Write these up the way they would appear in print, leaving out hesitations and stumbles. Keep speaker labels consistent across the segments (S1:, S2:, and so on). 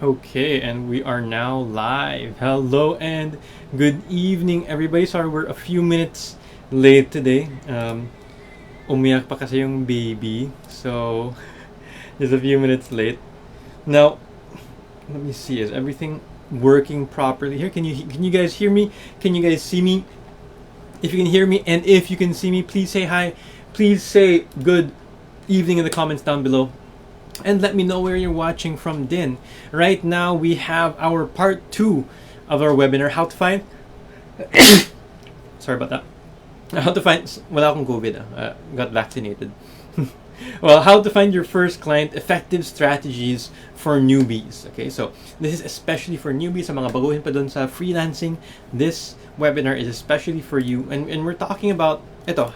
S1: Okay, and we are now live. Hello and good evening, everybody. Sorry, we're a few minutes late today. Umiyak pa kasi yung baby, so just a few minutes late. Now, let me see. Is everything working properly here? Can you guys hear me? Can you guys see me? If you can hear me and if you can see me, please say hi. Please say good evening in the comments down below. And let me know where you're watching from din. Right now, we have our part 2 of our webinar, how to find... Sorry about that. How to find... Wala akong COVID. Got vaccinated. Well, how to find your first client, effective strategies for newbies. Okay, so this is especially for newbies, sa mga baguhin pa dun sa freelancing. This webinar is especially for you. And we're talking about,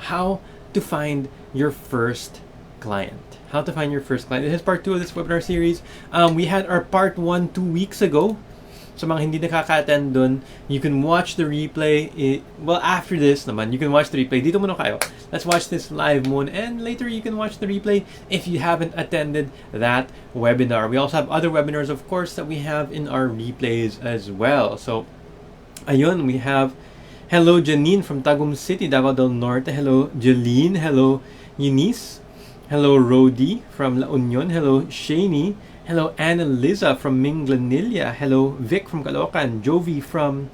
S1: how to find your first client. How to find your first client. This is part 2 of this webinar series. We had our part 1 2 weeks ago. So mga hindi nakaka-attend dun, you can watch the replay. Well, after this naman, you can watch the replay. Dito muna kayo. Let's watch this live muna. And later you can watch the replay if you haven't attended that webinar. We also have other webinars, of course, that we have in our replays as well. So, ayun, we have... Hello, Janine from Tagum City, Davao del Norte. Hello, Jeline. Hello, Eunice. Hello, Rodi from La Union. Hello, Shani. Hello, Anna Liza from Minglanilla. Hello, Vic from Caloocan. Jovi from...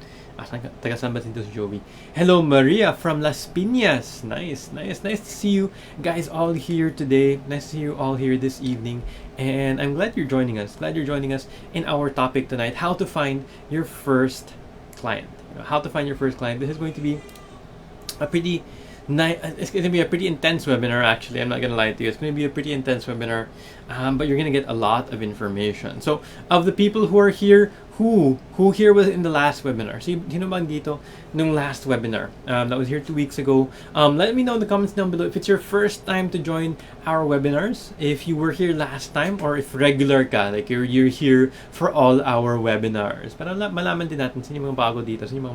S1: taga-saan ba dito si Jovi? Hello, Maria from Las Piñas. Nice to see you guys all here today. Nice to see you all here this evening. And I'm glad you're joining us. Glad you're joining us in our topic tonight, how to find your first client. How to find your first client. This is going to be a pretty... It's going to be a pretty intense webinar, actually. I'm not going to lie to you. It's going to be a pretty intense webinar, but you're going to get a lot of information. So, of the people who are here, who here was in the last webinar? Sino bang dito nung last webinar that was here 2 weeks ago? Let me know in the comments down below if it's your first time to join our webinars, if you were here last time, or if regular ka, like you're here for all our webinars. Para malaman din natin sino yung mga bago dito, sino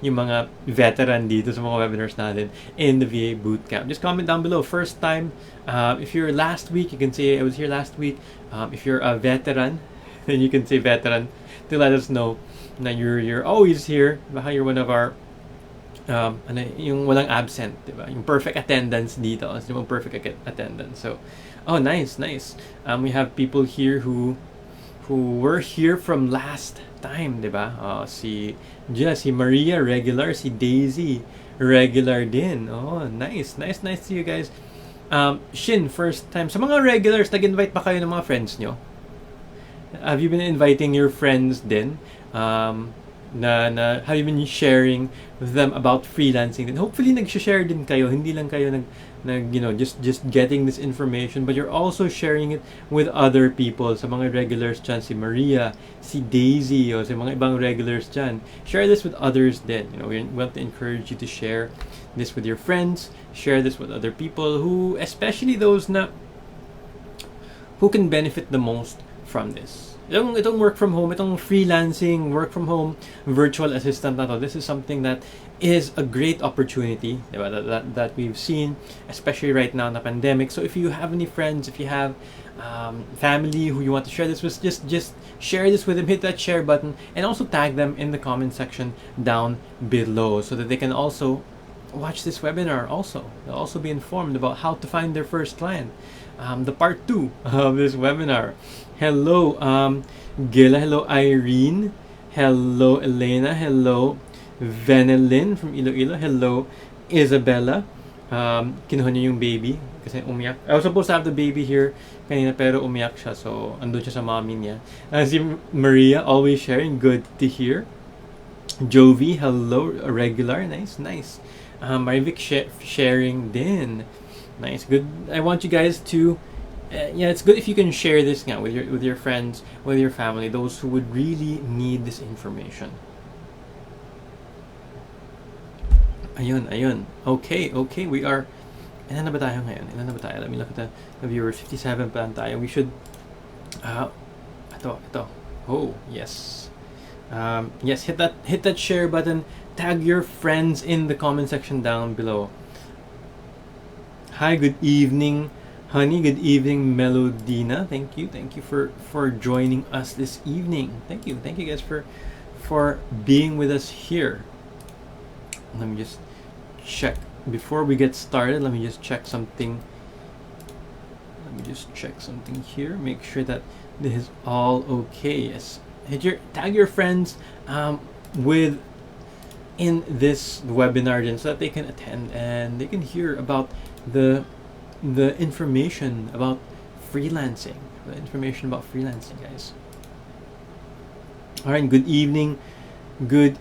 S1: yung mga veteran dito sa mga webinars natin in the VA Bootcamp. Just comment down below, first time. If you're last week, you can say I was here last week. If you're a veteran, then you can say veteran to let us know na you're always here. Baka you're one of our yung walang absent, diba? Yung perfect attendance dito. Yung perfect attendance. So, nice. We have people here who were here from last time, diba? Si Maria regular, si Daisy regular din. Nice to you guys. Shin, first time. Sa mga regulars, nag-invite pa kayo ng mga friends nyo? Have you been inviting your friends din? Have you been sharing with them about freelancing? Then hopefully nag-share din kayo. Hindi lang kayo just getting this information, but you're also sharing it with other people. Sa mga regulars dyan, si Maria, si Daisy, o sa mga ibang regulars dyan. Share this with others din. We want to encourage you to share this with your friends. Share this with other people who, especially those who can benefit the most from this. Itong work from home, itong freelancing, work from home, virtual assistant na to, this is something that is a great opportunity, diba? That we've seen, especially right now in the pandemic. So if you have any friends, if you have family who you want to share this with, just share this with them, hit that share button, and also tag them in the comment section down below so that they can also watch this webinar also. They'll also be informed about how to find their first client. The part 2 of this webinar. Hello, Gila. Hello, Irene. Hello, Elena. Hello, Venelin from Iloilo. Hello, Isabella. Kinuha niya yung baby kasi umiyak. I was supposed to have the baby here kanina pero umiyak siya, so andun siya sa mommy niya. Si Maria, always sharing. Good to hear. Jovi, hello, regular. Nice. Marvic sharing din. Nice, good. I want you guys to, it's good if you can share this now with your friends, with your family, those who would really need this information. Ayun. Okay. We are. Ilan na ba tayo ngayon? Let me look at the viewers. 57 pa lang tayo. We should. Ito. Oh, yes. Yes. Hit that share button. Tag your friends in the comment section down below. Hi, good evening, Honey, good evening, Melodina. Thank you for joining us this evening. Thank you guys for being with us here. Let me just check before we get started. Let me just check something. Here. Make sure that this is all okay. Yes, tag your friends with in this webinar, then, so that they can attend and they can hear about the information about freelancing. Guys. All right. Good evening. Let's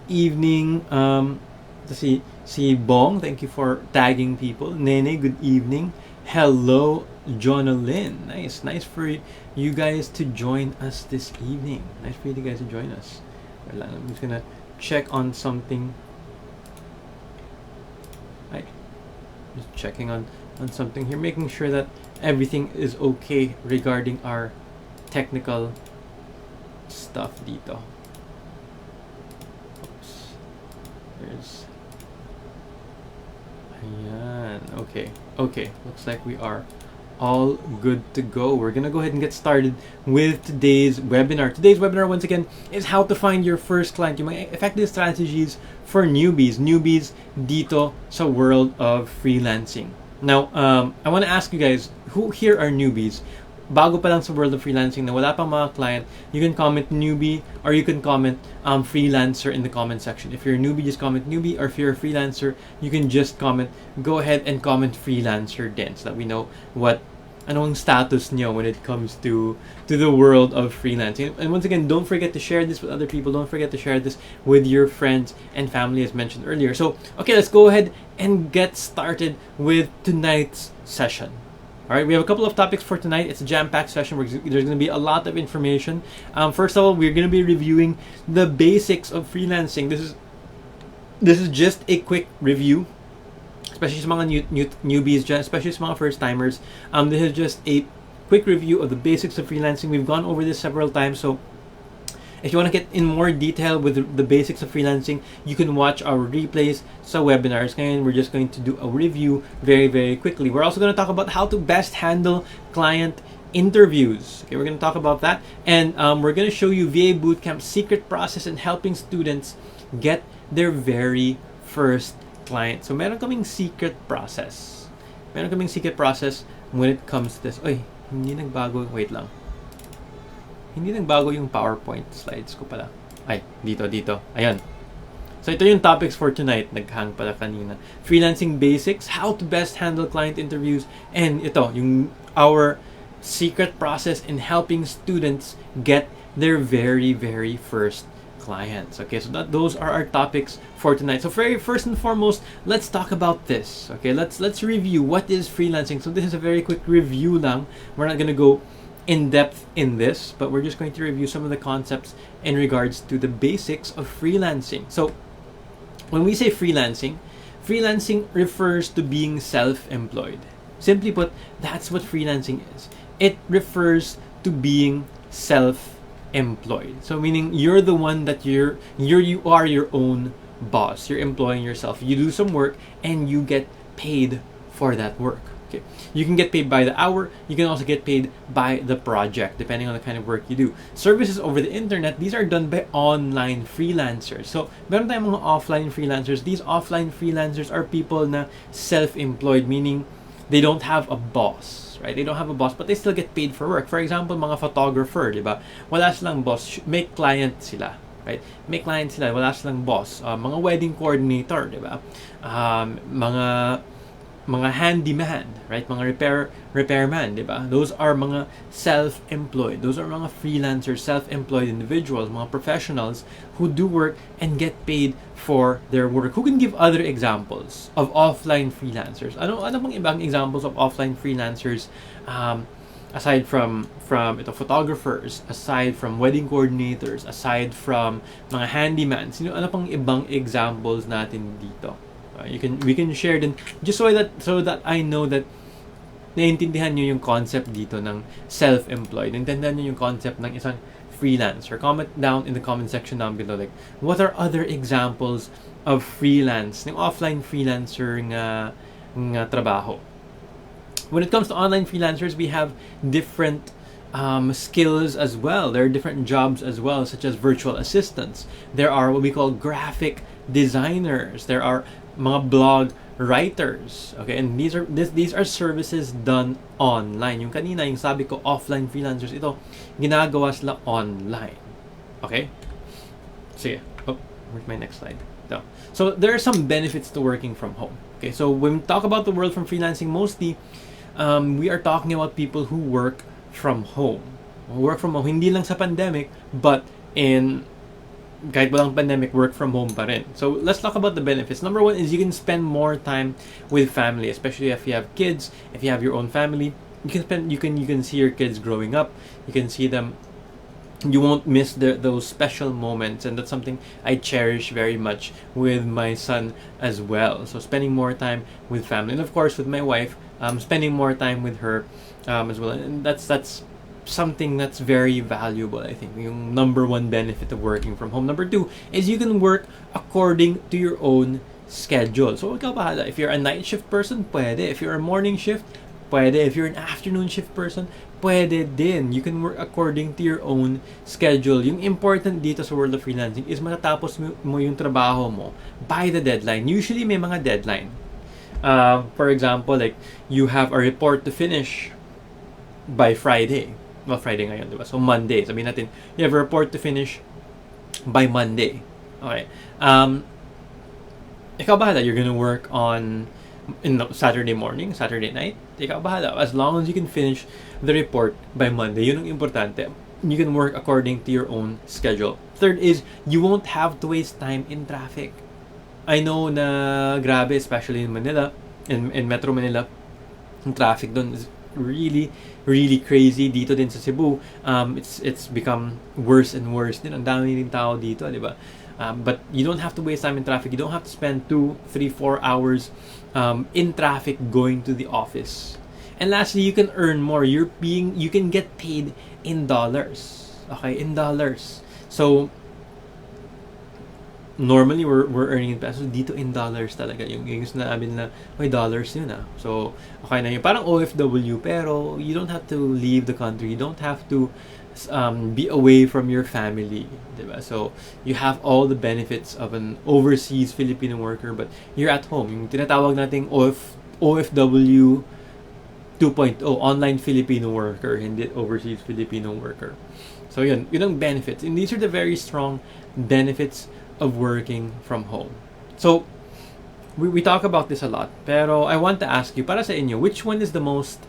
S1: see Bong. Thank you for tagging people. Nene. Good evening. Hello, Jonalyn. Nice for you guys to join us this evening. Nice for you guys to join us. I'm just gonna check on something. Right. Just checking on something here, making sure that everything is okay regarding our technical stuff dito. Oops. Ayan. Okay. Looks like we are all good to go. We're gonna go ahead and get started with today's webinar. Today's webinar, once again, is how to find your first client. Yung mga effective strategies for newbies dito sa world of freelancing. Now, I want to ask you guys, who here are newbies? Bago pa lang sa world of freelancing na wala pang mga client, you can comment newbie or you can comment freelancer in the comment section. If you're a newbie, just comment newbie, or if you're a freelancer, you can just go ahead and comment freelancer then, so that we know anong status nyo when it comes to the world of freelancing. And once again, don't forget to share this with other people. Don't forget to share this with your friends and family, as mentioned earlier. So, okay, let's go ahead and get started with tonight's session. All right, we have a couple of topics for tonight. It's a jam-packed session. There's going to be a lot of information. First of all, we're going to be reviewing the basics of freelancing. This is just a quick review, especially sa mga newbies, especially sa mga first-timers. This is just a quick review of the basics of freelancing. We've gone over this several times, so if you want to get in more detail with the basics of freelancing, you can watch our replays sa webinars. Ngayon, we're just going to do a review very, very quickly. We're also going to talk about how to best handle client interviews. Okay, we're going to talk about that. And we're going to show you VA Bootcamp's secret process in helping students get their very first client. So, meron kaming secret process. When it comes to this. Oy, hindi nagbago. Wait lang. Hindi nagbago yung PowerPoint slides ko pala. Ay, dito. Ayan. So, ito yung topics for tonight. Naghang pala kanina. Freelancing basics, how to best handle client interviews, and ito, our secret process in helping students get their very, very first clients. Okay, so those are our topics for tonight. So, first and foremost, let's talk about this. Okay, let's review what is freelancing. So, this is a very quick review lang. We're not gonna go in depth in this, but we're just going to review some of the concepts in regards to the basics of freelancing. So, when we say freelancing refers to being self-employed. Simply put, that's what freelancing is. It refers to being self-employed. So, meaning you're the one that you are your own boss. You're employing yourself. You do some work and you get paid for that work. Okay. You can get paid by the hour. You can also get paid by the project, depending on the kind of work you do. Services over the internet, these are done by online freelancers. So, meron tayong mga offline freelancers. These offline freelancers are people na self-employed, meaning they don't have a boss, right? They don't have a boss, but they still get paid for work. For example, mga photographer, di ba? Wala silang boss, may client sila. Right? May client sila, wala silang boss. Mga wedding coordinator, di ba? Mga handyman, right? Mga repairman, di ba? Those are mga self-employed. Those are mga freelancers, self-employed individuals, mga professionals who do work and get paid for their work. Who can give other examples of offline freelancers? Ano bang ibang examples of offline freelancers aside from photographers, aside from wedding coordinators, aside from mga handyman? Ano pang ibang examples natin dito? We can share din just so that I know that naiintindihan nyo yung concept dito ng self-employed. Naiintindihan nyo yung concept ng isang freelancer. Comment down in the comment section down below, like, what are other examples of freelance, ng offline freelancer nga trabaho? When it comes to online freelancers, we have different skills as well. There are different jobs as well, such as virtual assistants. There are what we call graphic designers. There are mga blog writers. Okay, and these are services done online. Yung kanina, yung sabi ko, offline freelancers, ito, ginagawa sila online. Okay? Sige. Oh, where's my next slide? No. So there are some benefits to working from home. Okay, so when we talk about the world from freelancing, mostly we are talking about people who work from home. Work from home, hindi lang sa pandemic, but in kahit walang pandemic, work from home pa rin. So let's talk about the benefits. Number one is you can spend more time with family, especially if you have kids, if you have your own family. You can see your kids growing up. You can see them. You won't miss those special moments, and that's something I cherish very much with my son as well. So spending more time with family, and of course with my wife, spending more time with her as well, and that's something that's very valuable. I think yung number one benefit of working from home. Number two is you can work according to your own schedule. So ikaw bahala. If you're a night shift person, pwede. If you're a morning shift, pwede. If you're an afternoon shift person, pwede din. You can work according to your own schedule. Yung important dito sa world of freelancing is matatapos mo yung trabaho mo by the deadline. Usually may mga deadline. For example, like you have a report to finish by Friday. Well, Friday ngayon, diba? So Monday, sabihin natin, you have a report to finish by Monday. Okay. Ikaw bahala. You're gonna work on Saturday morning, Saturday night. Ikaw bahala. As long as you can finish the report by Monday, yun ang importante. You can work according to your own schedule. Third is, you won't have to waste time in traffic. I know na grabe, especially in Manila, in Metro Manila, yung traffic doon is really, really crazy. Dito din sa Cebu, it's become worse and worse din. Ang dami din tao dito, di ba? But you don't have to waste time in traffic. You don't have to spend 2, 3, 4 hours in traffic going to the office. And lastly, you can earn more. You can get paid in dollars. Okay, in dollars. So normally we're earning in pesos, dito in dollars talaga. Yung sinabi na may dollars yun ah. So okay na yun. Parang OFW, pero you don't have to leave the country. You don't have to be away from your family, diba? So you have all the benefits of an overseas Filipino worker, but you're at home. Yung tinatawag nating OFW 2.0, online Filipino worker, hindi overseas Filipino worker. So yun ang benefits. And these are the very strong benefits of working from home. So we talk about this a lot, pero I want to ask you, para sa inyo, which one is the most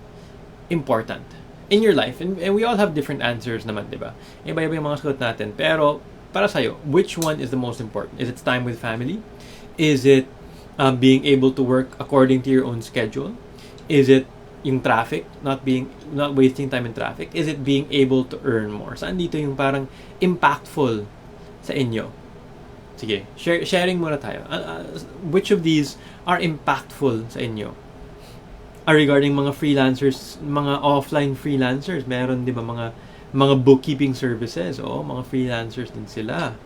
S1: important in your life? And we all have different answers naman, diba? Iba-iba yung mga sagot natin. Pero para sa'yo, which one is the most important? Is it time with family? Is it being able to work according to your own schedule? Is it yung traffic, not wasting time in traffic? Is it being able to earn more? Saan dito yung parang impactful sa inyo? Sige, sharing muna tayo. Which of these are impactful sa inyo? Regarding mga freelancers, mga offline freelancers, meron di ba mga bookkeeping services? Oo, mga freelancers din sila.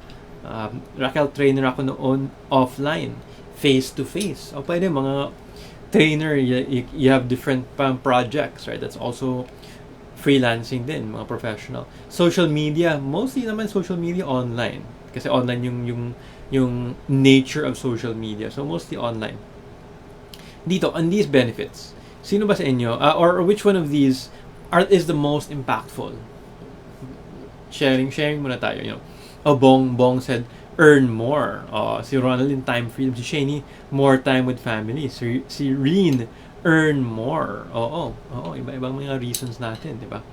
S1: Raquel, trainer ako noon offline, face-to-face. O pwede, mga trainer, you have different projects, right? That's also freelancing din, mga professional. Social media, mostly naman social media online. Kasi online yung nature of social media. So mostly online. Dito, on these benefits, sino ba sa inyo, or which one of these is the most impactful? Sharing muna tayo. You know, Bong said, earn more. Si Ronald in time freedom. Si Shani, more time with family. Si Reen, earn more. Oo, iba-ibang mga reasons natin, di ba?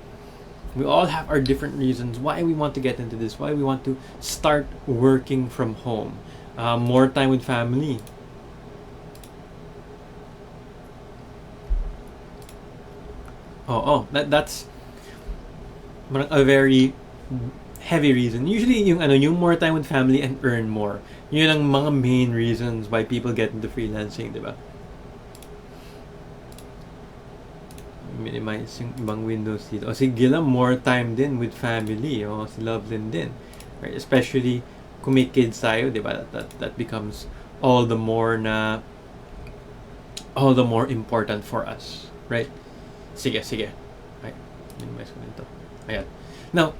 S1: We all have our different reasons why we want to get into this, why we want to start working from home. More time with family. That's a very heavy reason. Usually yung more time with family and earn more. Yun ang mga main reasons why people get into freelancing, di ba? Minimize yung ibang windows dito. O si Gila, more time din with family. O si Loveland din. Right? Especially kung may kids tayo, di ba? That becomes all the more important for us. Right? Sige. Ay, minimize ko nito. Ayan. Now,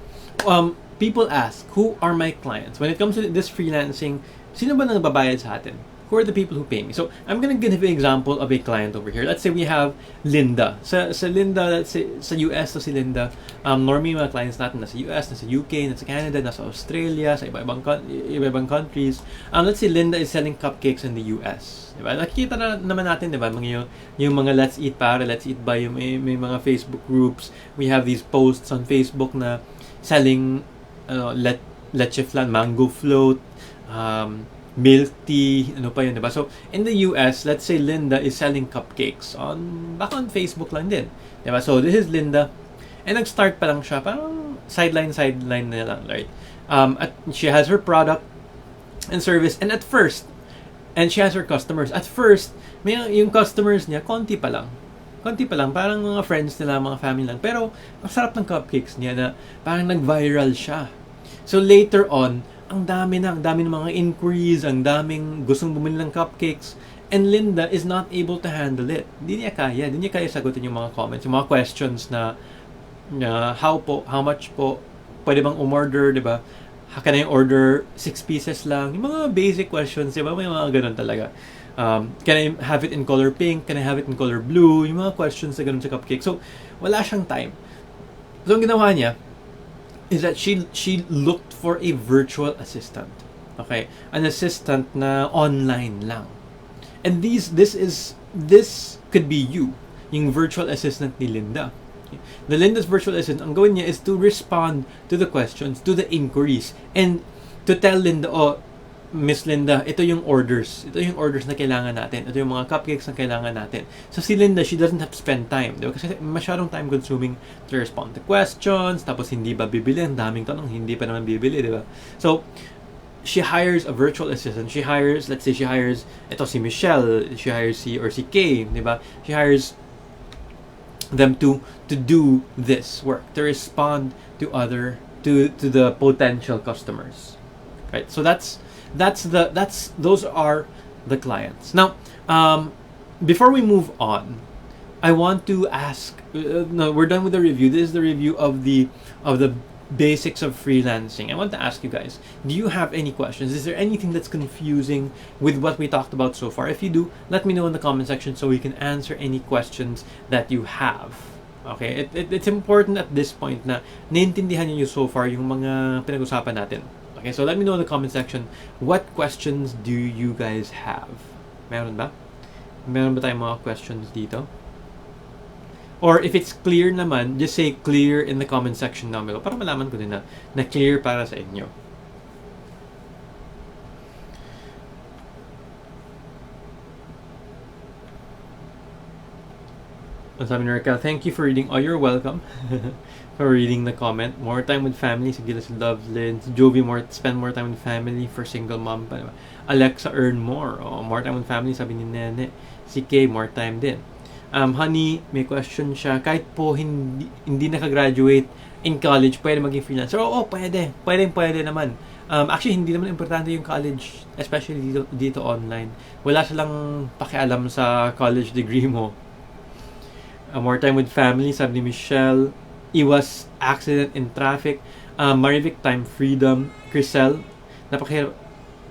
S1: people ask, who are my clients? When it comes to this freelancing, sino ba nagbabayad sa atin? Who are the people who pay me? So, I'm gonna give you an example of a client over here. Let's say we have Linda. Sa Linda, let's say, sa US to si Linda, normally mga clients natin nasa US, nasa UK, nasa Canada, nasa Australia, sa iba-ibang countries. Let's say Linda is selling cupcakes in the US. Diba? Nakikita na naman natin, diba? Yung mga Let's Eat para, Let's Eat by, may mga Facebook groups. We have these posts on Facebook na selling leche flan, mango float, milk tea, ano pa yun, diba? So, in the US, let's say Linda is selling cupcakes baka on Facebook lang din, diba? So, this is Linda, and nag-start pa lang siya, parang sideline na lang, right? At she has her product and service, and she has her customers. At first, yung customers niya, konti pa lang, parang mga friends nila, mga family lang, pero ang sarap ng cupcakes niya na parang nag-viral siya. So, later on, ang dami ng mga inquiries, ang daming gustong bumili ng cupcakes, and Linda is not able to handle it. Hindi niya kaya sagutin yung mga comments, yung mga questions na how much po, pwede bang umorder, di ba? Can I order 6 pieces lang? Yung mga basic questions, di ba? May mga ganun talaga. Can I have it in color pink? Can I have it in color blue? Yung mga questions na ganun sa cupcake. So, wala siyang time. So, ang ginawa niya is that she looked for a virtual assistant. Okay? An assistant na online lang. And this could be you, yung virtual assistant ni Linda. The Linda's virtual assistant, ang gawin niya is to respond to the questions, to the inquiries, and to tell Linda, Miss Linda, ito yung orders na kailangan natin. Ito yung mga cupcakes na kailangan natin. So si Linda, she doesn't have to spend time, di ba? Kasi masyadong time consuming to respond to questions, tapos hindi ba bibili, ang daming tanong, hindi pa naman bibili, di ba? So she hires a virtual assistant. Let's say she hires ito si Michelle, she hires si Kay, di ba? She hires them to do this work, to respond to the potential customers. Right? So those are the clients. Now, before we move on, I want to ask. No, we're done with the review. This is the review of the basics of freelancing. I want to ask you guys: do you have any questions? Is there anything that's confusing with what we talked about so far? If you do, let me know in the comment section so we can answer any questions that you have. Okay, it's important at this point na naintindihan niyo so far yung mga pinag-usapan natin. Okay, so let me know in the comment section, what questions do you guys have? Meron ba tayong mga questions dito? Or if it's clear naman, just say clear in the comment section down below para malaman ko din na clear para sa inyo. Sabi ni Raquel, thank you for reading. Oh, you're welcome. For reading the comment. More time with family. Si Gilas Lovelyn. Si Jovi, spend more time with family for single mom. Alexa, earn more. Oh, more time with family, sabi ni Nene. Si Kay, more time din. Honey, may question siya. Kahit po hindi nakagraduate in college, pwede maging freelancer. Oo, pwede. Pwede naman. Actually, hindi naman importante yung college, especially dito online. Wala silang pakialam sa college degree mo. More time with family, sabi ni Michelle. Iwas accident in traffic. Marivic, time freedom. Crisel,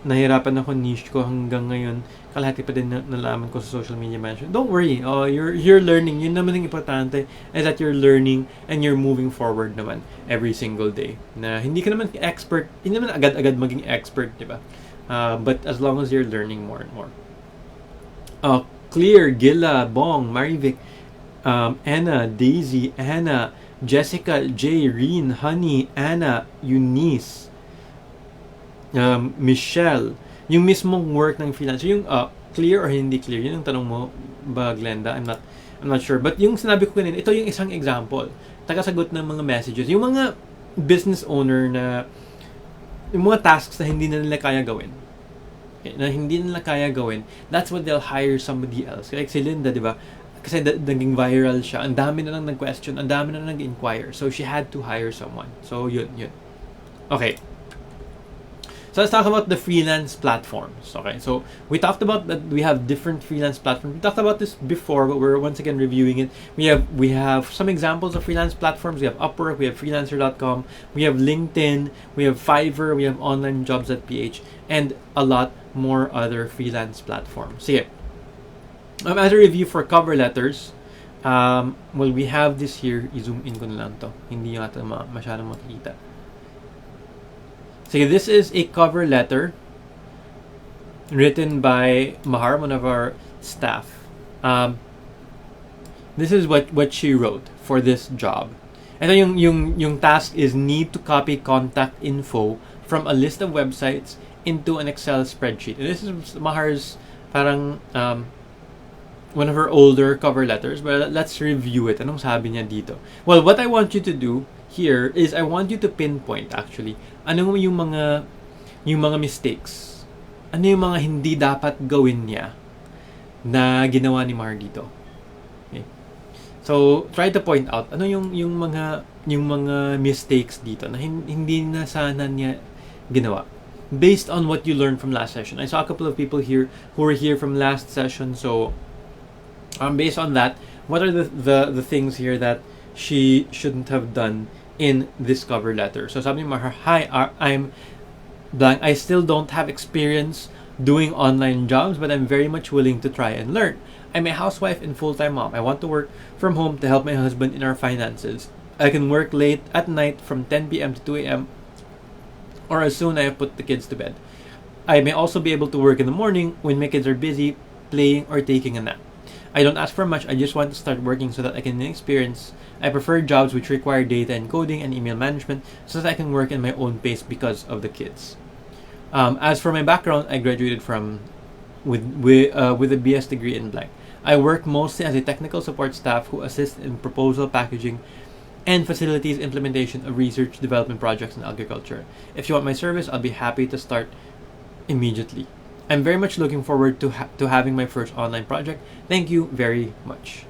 S1: nahirapan ako niche ko hanggang ngayon. Kalahati pa din nalaman ko sa social media management. Don't worry. You're learning. Yun naman ang importante is that you're learning and you're moving forward naman every single day. Na hindi ka naman expert. Hindi naman agad-agad maging expert, di ba? But as long as you're learning more and more. Clear, Gila, Bong, Marivic, Anna, Daisy, Anna, Jessica, Jay, Reen, Honey, Anna, Eunice, Michelle, yung mismong work ng freelancer, yung clear or hindi clear, yun ang tanong mo ba, Glenda? I'm not sure. But yung sinabi ko kanina, ito yung isang example. Tagasagot ng mga messages. Yung mga business owner na, yung mga tasks na hindi na nila kaya gawin. Okay, na hindi nila kaya gawin, that's what they'll hire somebody else. Like si Linda, di ba? Kasi naging viral siya. Ang dami na lang nag-question, ang dami na nag-inquire. So, she had to hire someone. So, yun. Okay. So let's talk about the freelance platforms. Okay, so we talked about that we have different freelance platforms. We talked about this before, but we're once again reviewing it. We have some examples of freelance platforms. We have Upwork, we have Freelancer.com, we have LinkedIn, we have Fiverr, we have OnlineJobs.ph, and a lot more other freelance platforms. Sige. As a review for cover letters, well, we have this here. I-zoom in ko na lang to. Hindi yata masyadong makikita. So this is a cover letter written by Mahar, one of our staff. This is what she wrote for this job. Ito yung task is need to copy contact info from a list of websites into an Excel spreadsheet. And this is Mahar's parang one of her older cover letters, but let's review it. Anong sabi niya dito? Well, what I want you to do here is I want you to pinpoint actually ano yung mga mistakes. Ano yung mga hindi dapat gawin niya na ginawa ni Mahar dito. Okay. So, try to point out ano yung mga mistakes dito na hindi na sana niya ginawa. Based on what you learned from last session. I saw a couple of people here who were here from last session, so based on that, what are the things here that she shouldn't have done in this cover letter? So sabi ni Mahar, hi, I'm blank. I still don't have experience doing online jobs, but I'm very much willing to try and learn. I'm a housewife and full-time mom. I want to work from home to help my husband in our finances. I can work late at night from 10 p.m. to 2 a.m. or as soon as I put the kids to bed. I may also be able to work in the morning when my kids are busy playing or taking a nap. I don't ask for much. I just want to start working so that I can gain experience. I prefer jobs which require data encoding and email management so that I can work in my own pace because of the kids. As for my background, I graduated with a BS degree in blank. I work mostly as a technical support staff who assists in proposal packaging and facilities implementation of research development projects in agriculture. If you want my service, I'll be happy to start immediately. I'm very much looking forward to having my first online project. Thank you very much.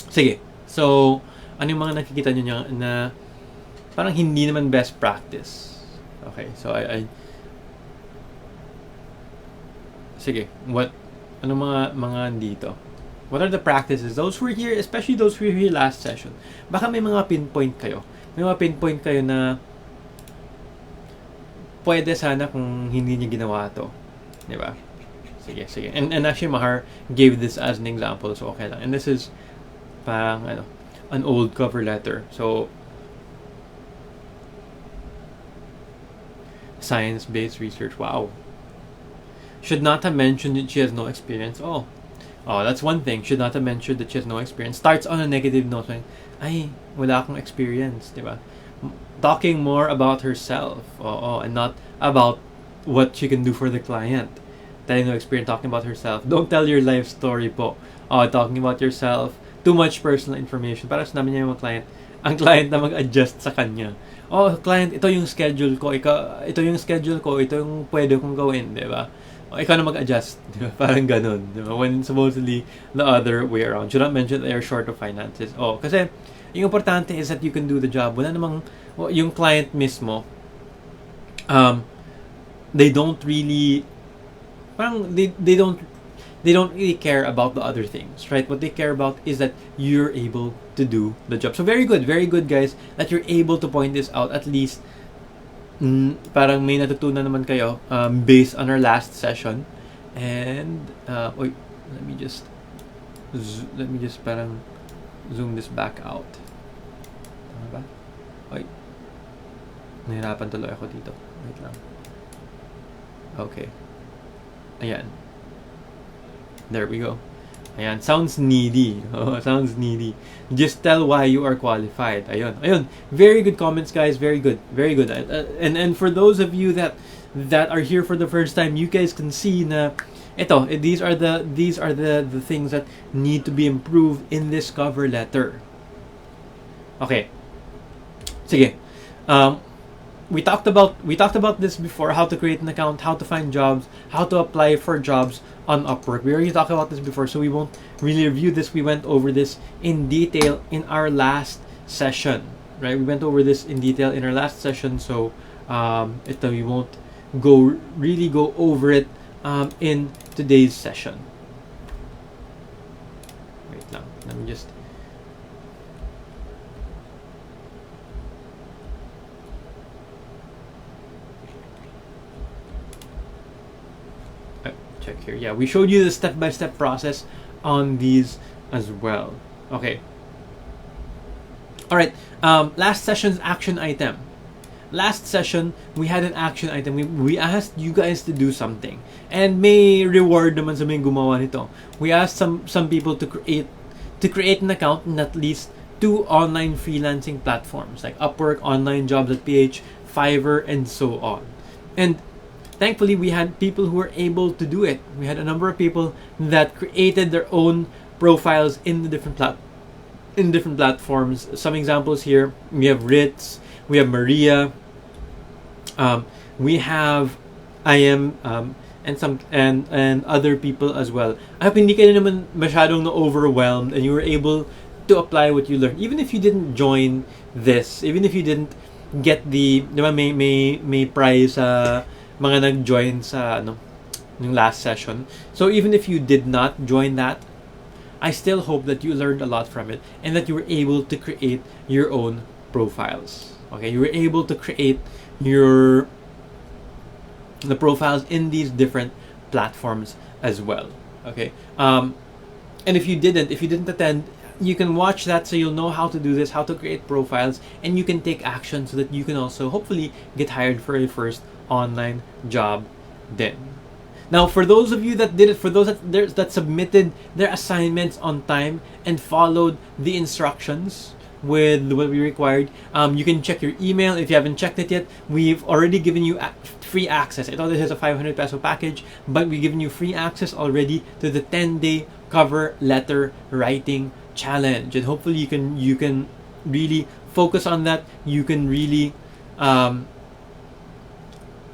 S1: Sige. So, ano yung mga nakikita nyo na parang hindi naman best practice? Okay. So, sige. Ano mga dito? What are the practices? Those who were here, especially those who were here last session, baka may mga pinpoint kayo. May mga pinpoint kayo na pwede sana kung hindi niya ginawa to. Diba? Sige. And actually, Mahar gave this as an example, so okay lang. And this is parang an old cover letter. So, science-based research. Wow. Should not have mentioned that she has no experience. Oh, that's one thing. Should not have mentioned that she has no experience. Starts on a negative note. Saying, ay, wala akong experience. Diba? Talking more about herself. And not about what she can do for the client. Telling no experience, talking about herself. Don't tell your life story po. Talking about yourself. Too much personal information. Para sinabi niya yung client, ang client na mag-adjust sa kanya. Client, ito yung schedule ko. Ito yung schedule ko. Ito yung pwede kong gawin. Diba? Ikaw na mag-adjust. Diba? Parang ganun. Diba? When supposedly the other way around. Should not mention that they are short of finances. Kasi yung importante is that you can do the job. Wala namang, yung client mismo, they don't really they don't really care about the other things, right? What they care about is that you're able to do the job. So very good guys that you're able to point this out. At least parang may natutunan naman kayo based on our last session. And let me just parang zoom this back out. Tama ba? Nahirapan tuloy ako dito. Wait lang. Okay. Ayan. There we go. Ayan. Sounds needy. Sounds needy. Just tell why you are qualified. Ayun. Very good comments, guys. Very good. And for those of you that are here for the first time, you guys can see na these are the things that need to be improved in this cover letter. Okay. Sige. We talked about this before, how to create an account, how to find jobs, how to apply for jobs on Upwork. We already talked about this before, so we won't really review this. We went over this in detail in our last session, right? We went over this in detail in our last session, so we won't go over it in today's session. Wait lang, let me just. Check here. Yeah, we showed you the step-by-step process on these as well. Okay. All right. Last session's action item. Last session, we had an action item. We asked you guys to do something. And may reward naman sa may gumawa nito. We asked some people to create an account in at least 2 online freelancing platforms like Upwork, OnlineJobs.ph, Fiverr, and so on. And thankfully, we had people who were able to do it. We had a number of people that created their own profiles in the different platforms. Some examples here: we have Ritz, we have Maria, we have and other people as well. I hope hindi kayo naman masyadong na-overwhelmed and you were able to apply what you learned. Even if you didn't join this, even if you didn't get the, di ba, may prize mga nag-join sa yung last session. So even if you did not join that, I still hope that you learned a lot from it and that you were able to create your own profiles. Okay, you were able to create the profiles in these different platforms as well. Okay, and if you didn't attend, you can watch that so you'll know how to do this, how to create profiles, and you can take action so that you can also hopefully get hired for your first online job then. Now, for those of you that did it, for those that submitted their assignments on time and followed the instructions with what we required, you can check your email. If you haven't checked it yet, we've already given you free access. I know this is a 500 peso package, but we've given you free access already to the 10-day cover letter writing challenge, and hopefully you can really focus on that. You can really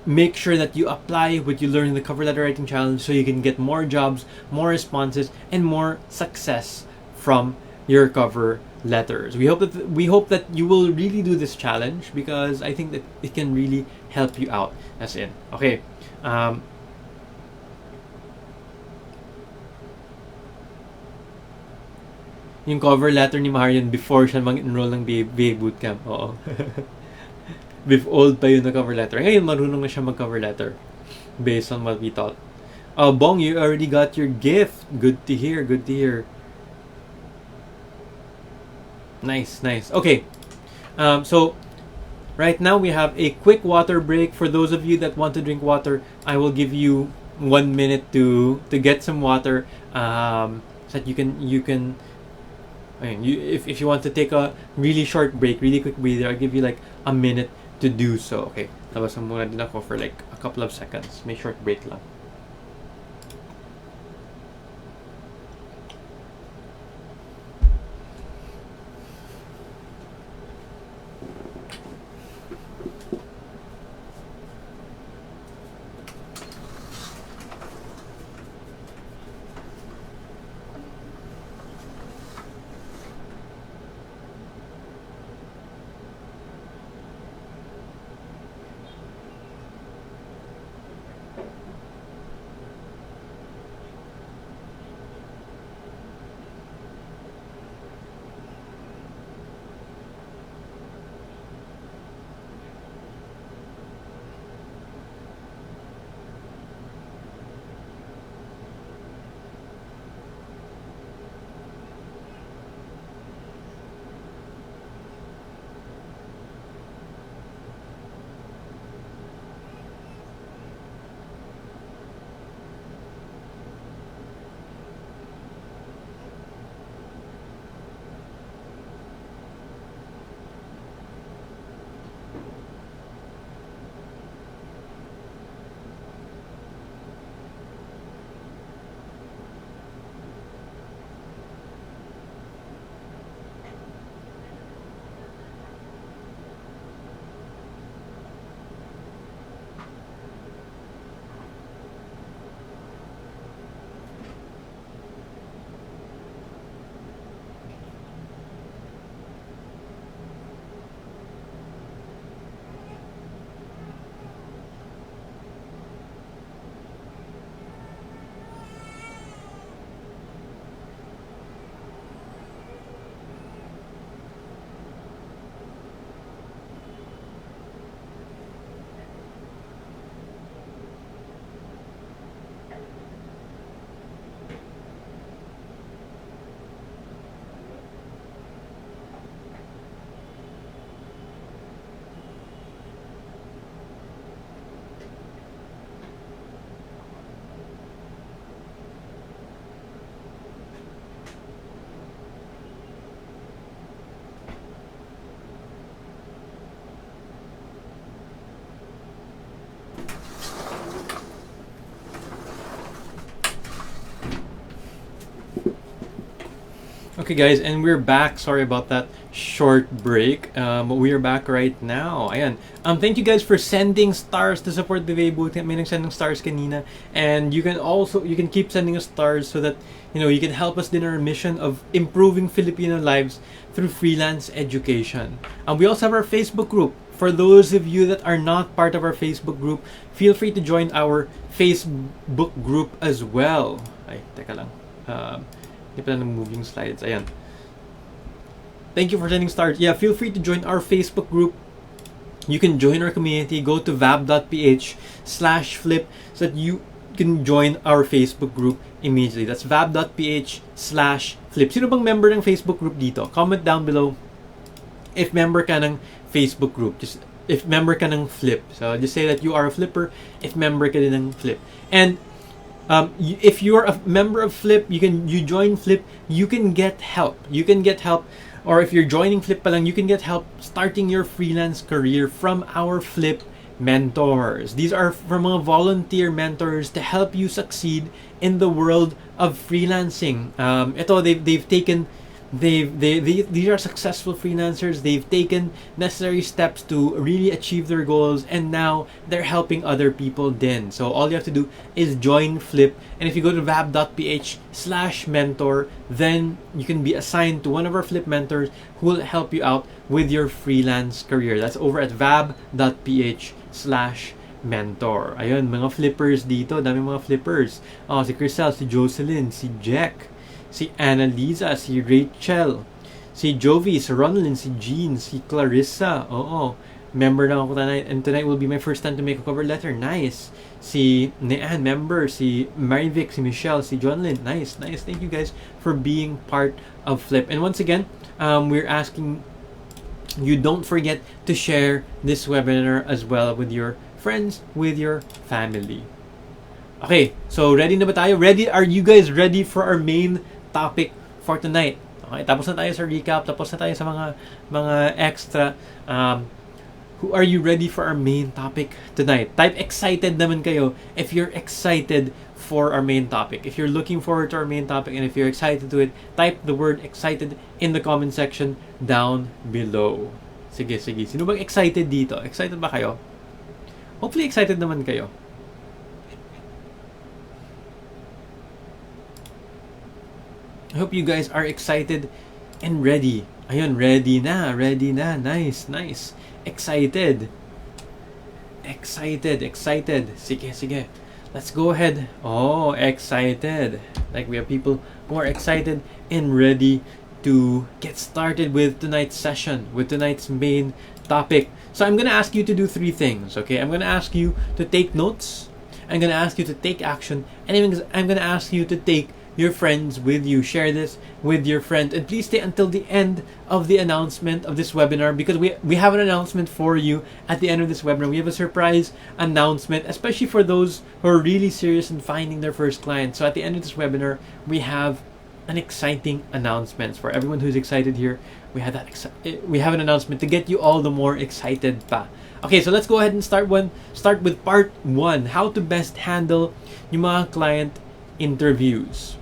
S1: make sure that you apply what you learn in the cover letter writing challenge so you can get more jobs, more responses, and more success from your cover letters. We hope that you will really do this challenge because I think that it can really help you out. That's it. Okay. Yung cover letter ni Marian before siya mag-enroll ng VA Bootcamp. Oo. Old pa yun na cover letter. Ngayon, marunong na siya mag-cover letter based on what we thought. Oh, Bong, you already got your gift. Good to hear. Nice. Okay. So, right now we have a quick water break. For those of you that want to drink water, I will give you 1 minute to get some water. So that you can. If you want to take a really short break, really quick breather, I'll give you like a minute to do so. Okay, labas muna din ako for like a couple of seconds. May short break lang. Okay, guys, and we're back. Sorry about that short break. But we are back right now. Ayan. Thank you guys for sending stars to support the VA Bootcamp. May nagsend ng stars kanina. And you can keep sending us stars so that, you can help us in our mission of improving Filipino lives through freelance education. We also have our Facebook group. For those of you that are not part of our Facebook group, feel free to join our Facebook group as well. Ay, teka lang. Hindi pa lang moving slides. Ayan. Thank you for sending stars. Yeah, feel free to join our Facebook group. You can join our community. Go to vab.ph/flip so that you can join our Facebook group immediately. That's vab.ph/flip. Sino bang member ng Facebook group dito? Comment down below if member ka ng Facebook group. Just if member ka ng Flip. So just say that you are a flipper if member ka din ng Flip. And if you're a member of Flip, you join Flip, you can get help. Or if you're joining Flip pa lang, you can get help starting your freelance career from our Flip mentors. These are from mga volunteer mentors to help you succeed in the world of freelancing. These are successful freelancers. They've taken necessary steps to really achieve their goals, and now they're helping other people then. So all you have to do is join Flip, and if you go to vab.ph/mentor, then you can be assigned to one of our Flip mentors who will help you out with your freelance career. That's over at vab.ph/mentor. Ayun, mga flippers dito, dami mga flippers. Si Crisel, si Jocelyn, si Jack, si Annalisa, si Rachel, si Jovi, si Ronaldin, si Jean, si Clarissa. Member na ako tonight, and tonight will be my first time to make a cover letter. Nice. Si Nean, member. Si Marivic, si Michelle, si Jonlyn. Nice. Thank you guys for being part of Flip. And once again, we're asking you don't forget to share this webinar as well with your friends, with your family. Okay, so ready na ba tayo? Are you guys ready for our main topic for tonight? Okay, tapos na tayo sa recap, tapos na tayo sa mga extra. Are you ready for our main topic tonight? Type excited naman kayo if you're excited for our main topic. If you're looking forward to our main topic and if you're excited to it, type the word excited in the comment section down below. Sige. Sino bang excited dito? Excited ba kayo? Hopefully excited naman kayo. I hope you guys are excited and ready. Ayun, ready na. Nice. Excited. Sige. Let's go ahead. Excited. Like we have people who are excited and ready to get started with tonight's session, with tonight's main topic. So I'm going to ask you to do 3 things, okay? I'm going to ask you to take notes. I'm going to ask you to take action. And I'm going to ask you to take your friends with you. Share this with your friend, and please stay until the end of the announcement of this webinar, because we have an announcement for you at the end of this webinar. We have a surprise announcement, especially for those who are really serious in finding their first client. So at the end of this webinar, we have an exciting announcement for everyone who's excited here. We have an announcement to get you all the more excited pa. Okay, so let's go ahead and start with part 1, how to best handle yung mga client interviews.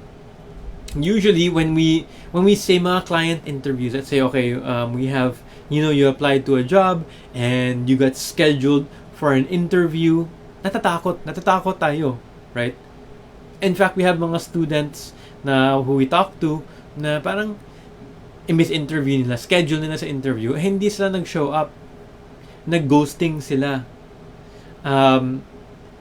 S1: Usually when we say mga client interviews, let's say we have, you applied to a job and you got scheduled for an interview, natatakot tayo, right? In fact, we have mga students na who we talk to na parang imbis interview nila, schedule nila sa interview, hindi sila nag-show up, nag-ghosting sila.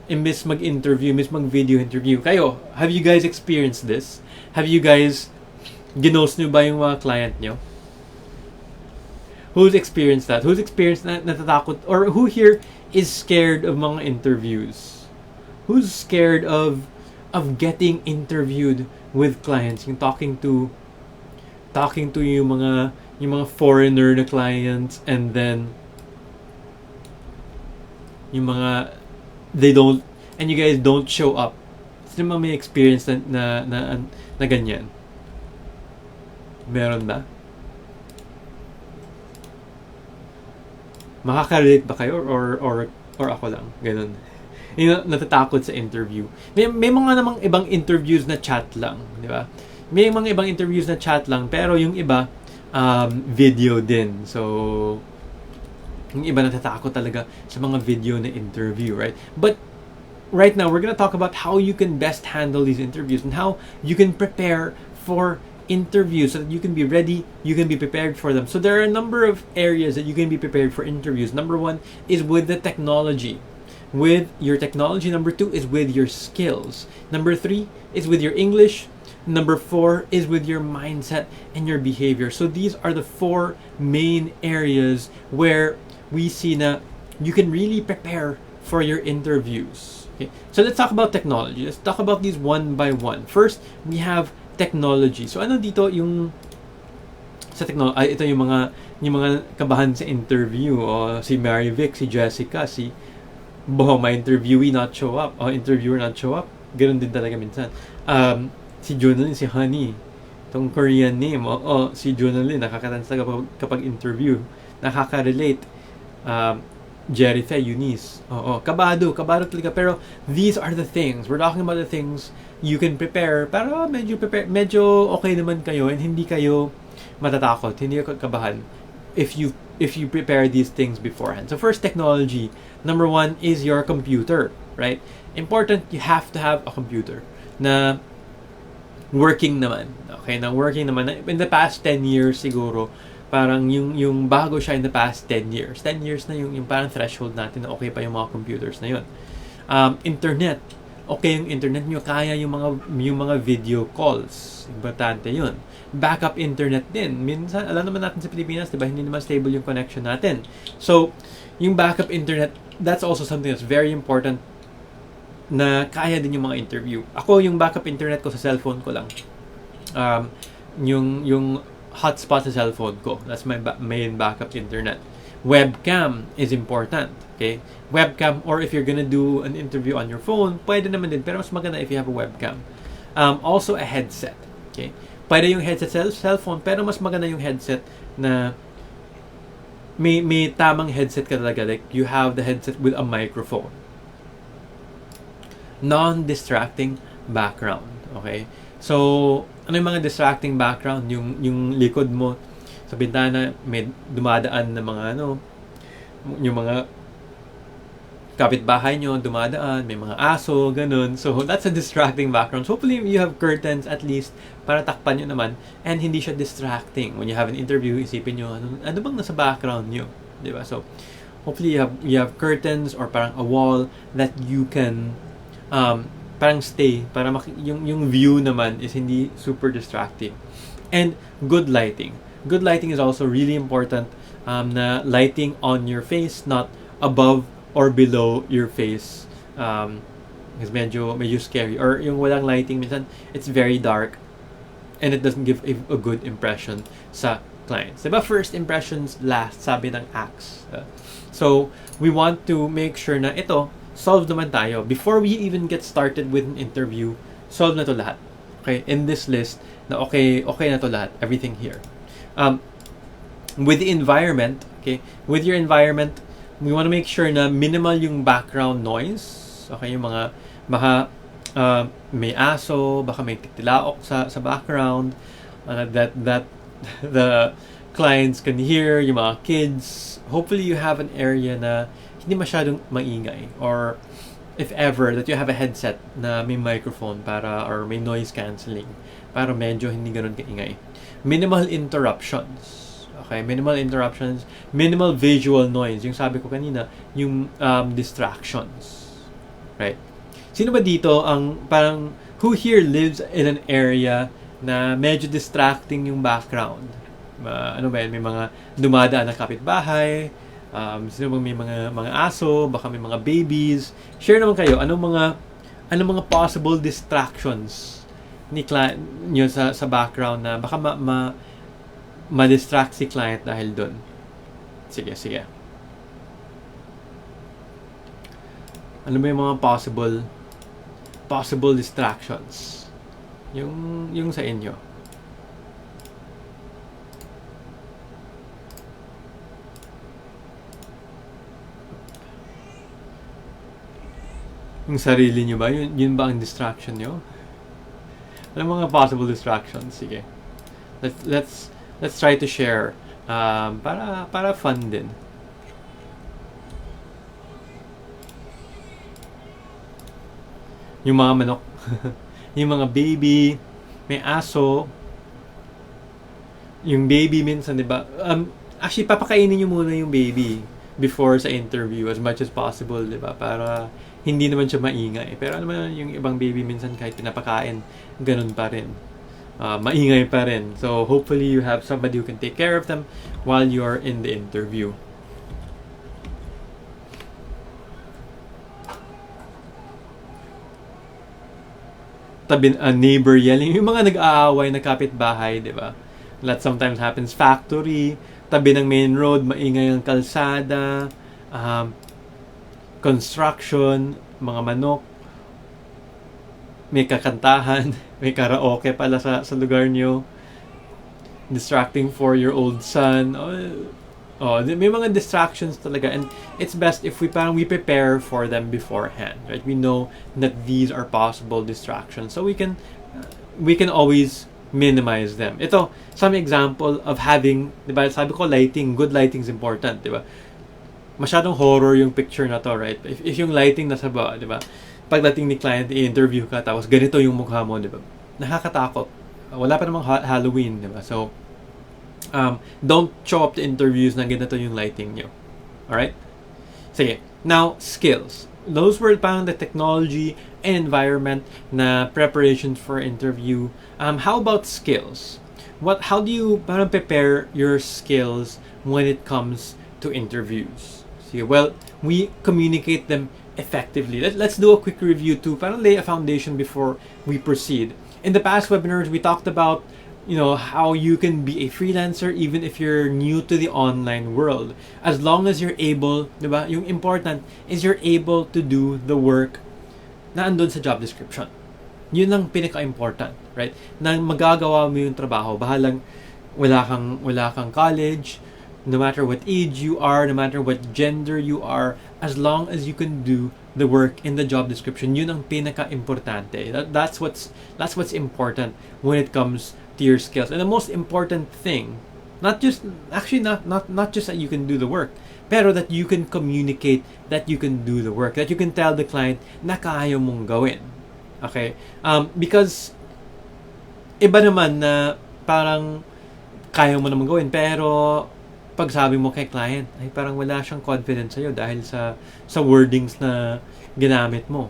S1: Imbis mag-interview, imbis mag-video interview. Kayo, have you guys experienced this? Have you guys ginost nyo ba yung mga client nyo? Who's experienced that? Who's experienced natatakot? Or who here is scared of mga interviews? Who's scared of getting interviewed with clients? Yung talking to yung mga foreigner na clients, and then yung mga and you guys don't show up. Sino may experience na ganyan? Meron ba? Makaka-relate ba kayo or ako lang? Ganun. Natatakot sa interview. May mga namang ibang interviews na chat lang, di ba? may mga ibang interviews na chat lang, pero yung iba, video din. So, yung iba natatakot talaga sa mga video na interview, right? But right now, we're gonna talk about how you can best handle these interviews and how you can prepare for interviews so that you can be ready, you can be prepared for them. So there are a number of areas that you can be prepared for interviews. Number one is with the technology. With your technology. Number two is with your skills. Number three is with your English. Number four is with your mindset and your behavior. So these are the four main areas where we see na you can really prepare for your interviews. Okay, so let's talk about technology. Let's talk about these one by one. First, we have technology. So ano dito yung sa technology? Ito yung mga kabahan sa interview. Si Mary Vic, si Jessica, si my interviewee not show up. Interviewer not show up. Ganun din talaga minsan. Si Jonalyn, si Honey. Itong Korean name. Si Jonalyn, nakakatans talaga kapag interview. Nakaka-relate. Jerry Faye, Eunice. Kabado talaga. Pero these are the things. We're talking about the things you can prepare para medyo okay naman kayo and hindi kayo matatakot, hindi kayo kabahan if you prepare these things beforehand. So first, technology. Number one is your computer, right? Important, you have to have a computer na working naman. Okay, na working naman. In the past 10 years siguro, parang yung bago siya in the past 10 years. 10 years na yung parang threshold natin na okay pa yung mga computers na yun. Internet. Okay yung internet nyo, kaya yung mga video calls. Importante yun. Backup internet din. Minsan, alam naman natin sa Pilipinas, diba, hindi naman stable yung connection natin. So, yung backup internet, that's also something that's very important na kaya din yung mga interview. Ako, yung backup internet ko sa cellphone ko lang. Yung hotspot sa cellphone ko. That's my main backup internet. Webcam is important. Okay? Webcam, or if you're gonna do an interview on your phone, pwede naman din. Pero mas maganda if you have a webcam. Also, a headset. Okay? Pwede yung headset sa cellphone, pero mas maganda yung headset na may tamang headset ka talaga. Like, you have the headset with a microphone. Non-distracting background. Okay? So, ano yung mga distracting background? Yung likod mo sa bintana, may dumadaan na mga yung mga kapitbahay nyo, dumadaan, may mga aso, ganun. So, that's a distracting background. So, hopefully, you have curtains at least para takpan nyo naman and hindi siya distracting. When you have an interview, isipin nyo, ano bang nasa background nyo? Diba? So, hopefully, you have curtains or parang a wall that you can parang stay para yung view naman is hindi super distracting. And good lighting. Good lighting is also really important, na lighting on your face, not above or below your face. Because medyo scary. Or yung walang lighting, minsan it's very dark and it doesn't give a good impression sa clients. Diba, first impressions last, sabi ng ACTS. So, we want to make sure na ito, solve naman tayo. Before we even get started with an interview, solve na to lahat. Okay? In this list, na okay na to lahat. Everything here. With the environment, okay? With your environment, we want to make sure na minimal yung background noise. Okay? Yung mga, baka may aso, baka may titilaok sa background, that the clients can hear, yung mga kids. Hopefully, you have an area na hindi masyadong maingay, or if ever that you have a headset na may microphone or may noise cancelling para medyo hindi ganun kaingay. Minimal interruptions. Okay, minimal interruptions, minimal visual noise. Yung sabi ko kanina, yung distractions. Right? Sino ba dito who here lives in an area na medyo distracting yung background? May mga dumadaan na kapitbahay, sino bang may mga aso, baka may mga babies. Share naman kayo, anong mga possible distractions ni client nyo sa background na baka ma-distract si client dahil doon. Sige. Ano ba yung mga possible distractions? Yung sa inyo. Yung sarili nyo ba? Yun ba ang distraction nyo? Anong mga possible distractions? Sige. Let's try to share para fun din. Yung mga manok, yung mga baby, may aso, yung baby minsan, 'di ba? Actually papakainin niyo muna yung baby before sa interview as much as possible, 'di ba? Para hindi naman siya maingay. Pero alam mo yung ibang baby minsan kahit pinapakain, ganun pa rin. Maingay pa rin. So hopefully you have somebody who can take care of them while you're in the interview. Tabi neighbor yelling, yung mga nag-aaway na kapitbahay, 'di ba? That sometimes happens. Factory, tabi ng main road, maingay ang kalsada, construction, mga manok, may kakantahan, may karaoke pala sa lugar nyo, distracting 4-year-old son. May mga distractions talaga, and it's best if we prepare for them beforehand, right? We know that these are possible distractions, so we can always minimize them. Ito, some example of having, di ba, sabi ko lighting, good lighting is important, di ba? Masyadong horror yung picture na to, right? If yung lighting nasa baba, di ba? Pagdating ni client, i-interview ka, tapos ganito yung mukha mo, di ba? Nakakatakot. Wala pa namang Halloween, di ba? So, don't show up to interviews na ganito yung lighting nyo. Alright? Sige. Now, skills. Those were parang the technology and environment na preparations for interview. How about skills? How do you parang prepare your skills when it comes to interviews? Sige, well, we communicate them effectively. Let's do a quick review to parang lay a foundation before we proceed. In the past webinars, we talked about how you can be a freelancer even if you're new to the online world. As long as you're able, diba? Yung important is you're able to do the work na andun sa job description. Yun ang pinaka-important, right? Na magagawa mo yung trabaho. Bahalang wala kang college, no matter what age you are, no matter what gender you are, as long as you can do the work in the job description, yun ang pinaka-importante. That's what's important when it comes to your skills. And the most important thing, not just that you can do the work, pero that you can communicate that you can do the work, that you can tell the client na kaya mong gawin. Okay? Because iba naman na parang kaya mo naman gawin, pero pag sabi mo kay client, ay parang wala siyang confidence sa'yo dahil sa wordings na ginamit mo.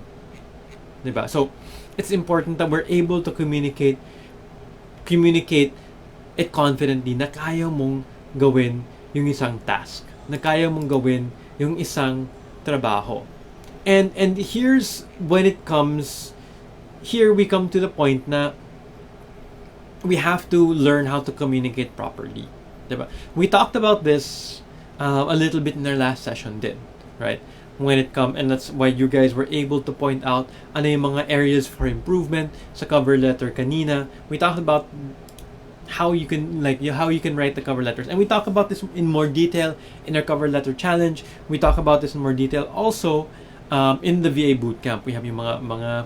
S1: Diba? So, it's important that we're able to communicate it confidently na kaya mong gawin yung isang task, na kaya mong gawin yung isang trabaho. And here's when it comes, here we come to the point na we have to learn how to communicate properly. Diba? We talked about this a little bit in our last session din, right? And that's why you guys were able to point out ano yung mga areas for improvement sa cover letter kanina. We talked about how you can write the cover letters, and we talk about this in more detail in our cover letter challenge. We talk about this in more detail also in the VA Bootcamp. We have yung mga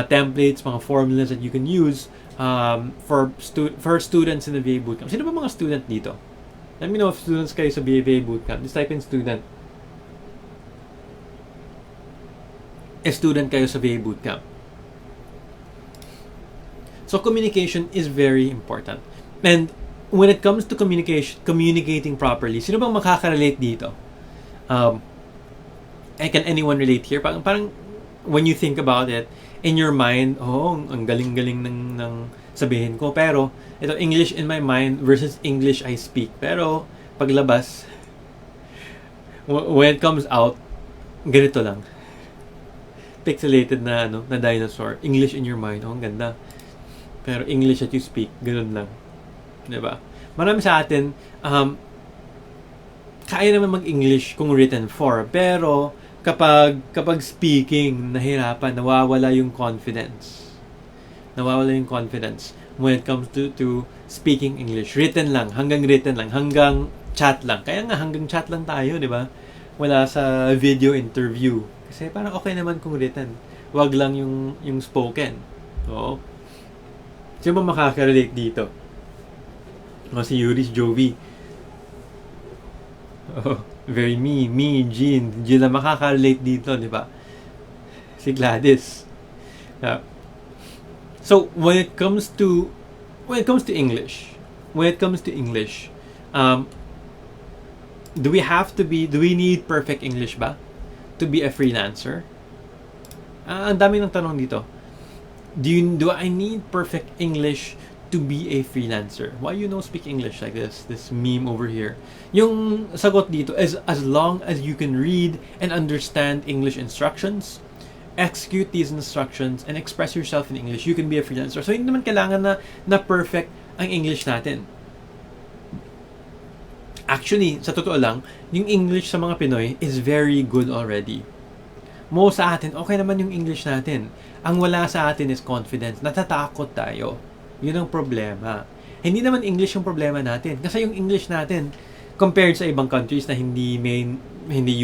S1: templates, mga formulas that you can use for students in the VA Bootcamp. Sino ba mga student dito? Let me know if students kayo sa VA Bootcamp. Just type in student. Student kayo sa VA Bootcamp. So communication is very important. And when it comes to communicating properly, sino bang makaka-relate dito? Can anyone relate here? Parang when you think about it, in your mind, ang galing-galing ng sabihin ko. Pero, ito, English in my mind versus English I speak. Pero, paglabas, when it comes out, ganito lang. Pixelated na dinosaur. English in your mind, ang ganda. Pero English that you speak, ganun lang. Diba? Marami sa atin, kaya naman mag-English kung written for. Pero, kapag speaking, nahirapan, nawawala yung confidence. Nawawala yung confidence when it comes to speaking English. Written lang, hanggang chat lang. Kaya nga, hanggang chat lang tayo, di ba? Wala sa video interview. Kasi parang okay naman kung written. Wag lang yung spoken. Oo. Sino ba makaka-relate dito? O si Yuri's Jovi. Oh, very me, Jean. Jean na makaka-relate dito, di ba? Si Gladys. So when it comes to English, do we need perfect English ba to be a freelancer? Ang dami ng tanong dito. Do I need perfect English to be a freelancer? Why you don't speak English like this meme over here? Yung sagot dito is, as long as you can read and understand English instructions, execute these instructions, and express yourself in English, you can be a freelancer. So hindi naman kailangan na perfect ang English natin. Actually, sa totoo lang, yung English sa mga Pinoy is very good already. Most sa atin, okay naman yung English natin. Ang wala sa atin is confidence. Natatakot tayo. Yun ang problema. Hindi naman English yung problema natin. Kasi yung English natin, compared sa ibang countries na hindi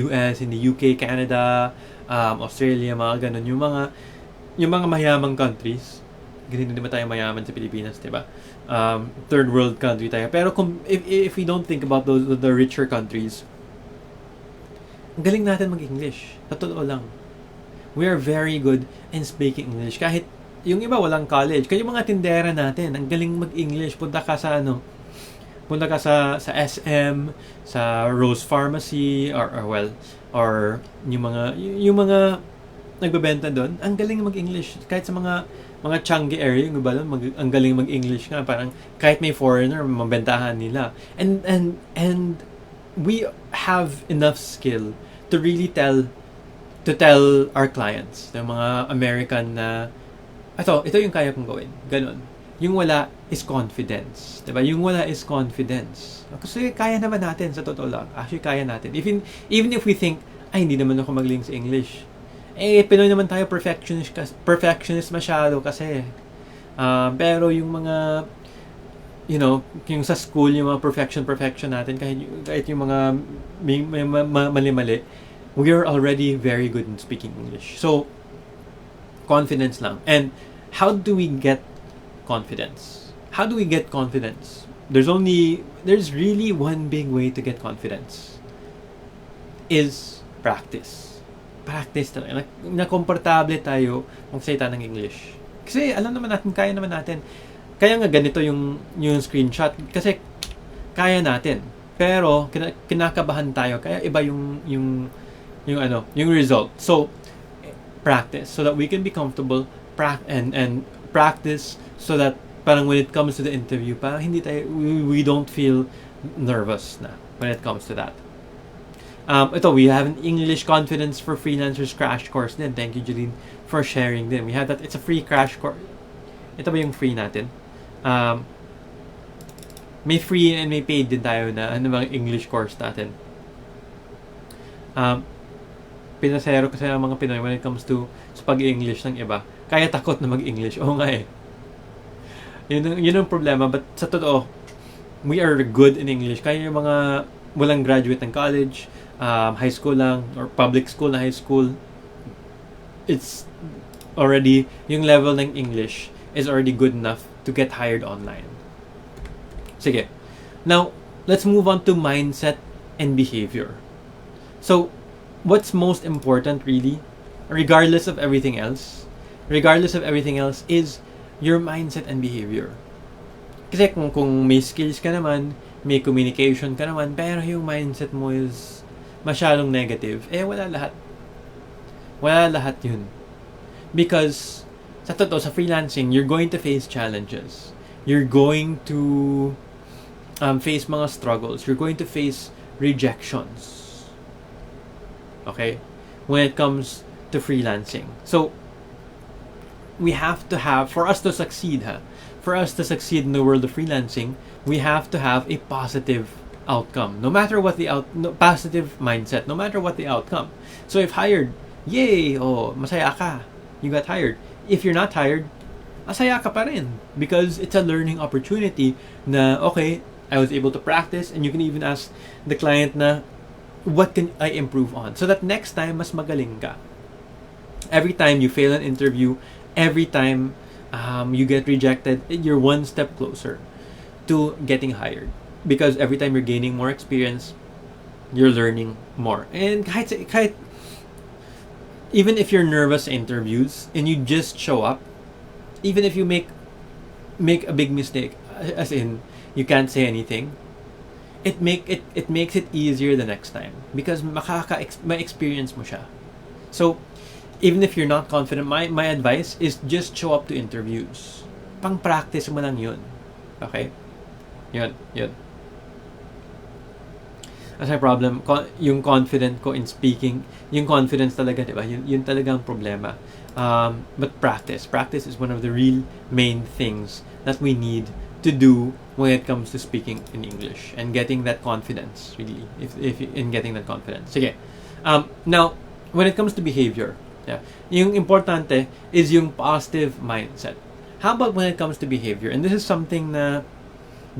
S1: US, hindi UK, Canada, Australia, mga ganun, yung mga mayamang countries, ganito di ba tayo mayaman sa Pilipinas, di ba? Third world country tayo. Pero if we don't think about the richer countries, ang galing natin mag-English. Sa totoo lang. We are very good in speaking English. Kahit yung iba walang college. Kaya yung mga tindera natin, ang galing mag-English. Punta ka sa SM, sa Rose Pharmacy, or yung mga nagbebenta doon, ang galing mag-English. Kahit sa mga Changi area, yung iba doon, ang galing mag-English nga. Parang kahit may foreigner, mabentahan nila. And we have enough skill to really tell our clients, yung mga American na ito yung kaya kong gawin. Ganon. Yung wala is confidence. Diba? Yung wala is confidence. Kasi kaya naman natin, sa totoo lang. Actually, kaya natin. Even if we think, ay, hindi naman ako magaling sa English. Pinoy naman tayo perfectionist masyado kasi. Pero yung mga yung sa school, yung mga perfection natin, kahit yung mga may mali-mali, we are already very good in speaking English. So, confidence lang. And how do we get confidence? There's really one big way to get confidence. Is practice. Practice talaga. Na komportable tayo magsalita ng English. Kasi alam naman natin, kaya naman natin. Kaya nga ganito yung screenshot kasi kaya natin. Pero kinakabahan tayo kaya iba yung result. So practice so that we can be comfortable and practice so that parang when it comes to the interview parang hindi tayo we don't feel nervous na when it comes to that. We have an English confidence for freelancers crash course din. Thank you, Jeline, for sharing din. We have that. It's a free crash course. Ito ba yung free natin? May free and may paid din tayo na mga English course natin. Pinasero kasi ang mga Pinoy when it comes to sa pag-English ng iba. Kaya takot na mag-English. Oo nga eh. Yun ang problema. But sa totoo, we are good in English. Kaya yung mga walang graduate ng college, high school lang, or public school na high school, it's already, yung level ng English is already good enough to get hired online. Sige. Now, let's move on to mindset and behavior. So, what's most important really, regardless of everything else, is your mindset and behavior. Kasi kung may skills ka naman, may communication ka naman, pero yung mindset mo is masyadong negative, wala lahat. Wala lahat yun. Because, sa totoo, sa freelancing, you're going to face challenges. You're going to face mga struggles. You're going to face rejections. Okay? When it comes to freelancing. So, we have to have, for us to succeed in the world of freelancing, we have to have a positive outcome. No matter what positive mindset, no matter what the outcome. So if hired, yay! Masaya ka. You got hired. If you're not hired, masaya ka pa rin. Because it's a learning opportunity na, okay, I was able to practice, and you can even ask the client na, what can I improve on? So that next time, mas magaling ka. Every time you fail an interview, every time you get rejected, you're one step closer to getting hired. Because every time you're gaining more experience, you're learning more. And kahit even if you're nervous in interviews and you just show up, even if you make a big mistake, as in you can't say anything, it makes it easier the next time because ma-experience mo siya. So even if you're not confident, my advice is just show up to interviews. Pang practice mo lang yun. Okay? Yun. That's my problem. Yung confident ko in speaking, yung confidence talaga, di ba? Yun talaga ang problema. But practice is one of the real main things that we need to do when it comes to speaking in English and getting that confidence, really, if in getting that confidence. Sige. Now, when it comes to behavior, yung importante is yung positive mindset. How about when it comes to behavior? And this is something na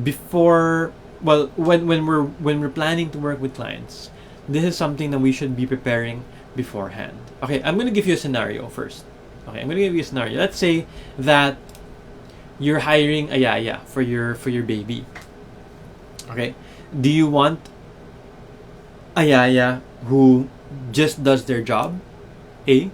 S1: before, well, when we're planning to work with clients, this is something that we should be preparing beforehand. Okay, I'm going to give you a scenario first. Okay, I'm going to give you a scenario. Let's say that you're hiring a yaya for your baby. Okay, do you want a yaya who just does their job, A,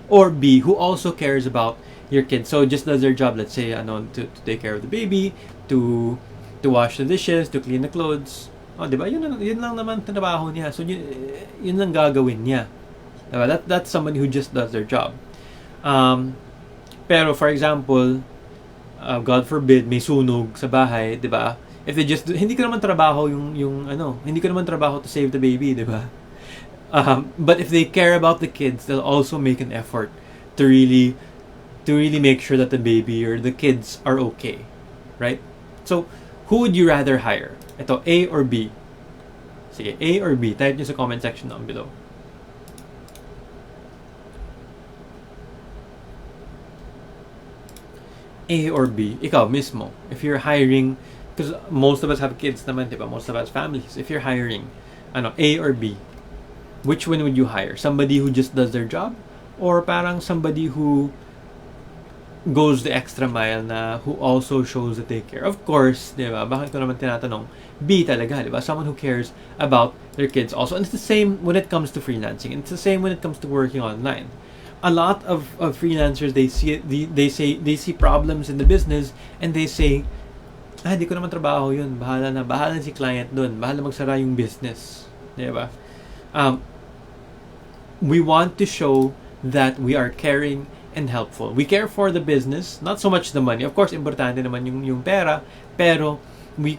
S1: or B, who also cares about your kid? So just does their job, let's say, to take care of the baby, to wash the dishes, to clean the clothes. Oh, diba? Yun lang naman trabaho niya. So yun lang gagawin niya. Diba? That's somebody who just does their job. Pero for example, God forbid, may sunog sa bahay, diba? If they just hindi ko naman trabaho hindi ko naman trabaho to save the baby, diba? But if they care about the kids, they'll also make an effort to really make sure that the baby or the kids are okay, right? So, who would you rather hire? Ito, A or B? Sige, A or B? Type nyo sa comment section down below. A or B? Ikaw mismo. If you're hiring, because most of us have kids naman, diba? Most of us families. If you're hiring, A or B? Which one would you hire? Somebody who just does their job? Or parang somebody who goes the extra mile na who also shows that they care? Of course, di ba? Bakit ko naman tinatanong? B talaga, di ba? Someone who cares about their kids also. And it's the same when it comes to freelancing. And it's the same when it comes to working online. A lot of freelancers, they see problems in the business and they say, di ko naman trabaho yun. Bahala na si client dun. Bahala magsara yung business. Di ba? We want to show that we are caring and helpful. We care for the business, not so much the money. Of course, importante naman yung pera, pero we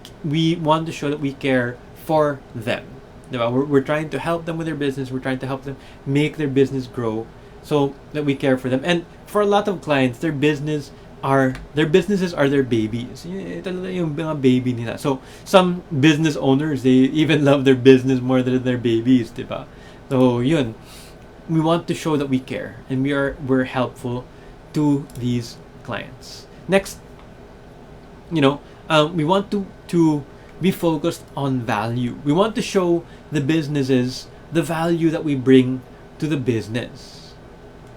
S1: want to show that we care for them. Diba? We're trying to help them with their business. We're trying to help them make their business grow so that we care for them. And for a lot of clients, their businesses are their babies. Ito yung mga baby nila. So some business owners, they even love their business more than their babies, diba? So yun, we want to show that we care and we're helpful to these clients. Next, we want to be focused on value. We want to show the businesses the value that we bring to the business,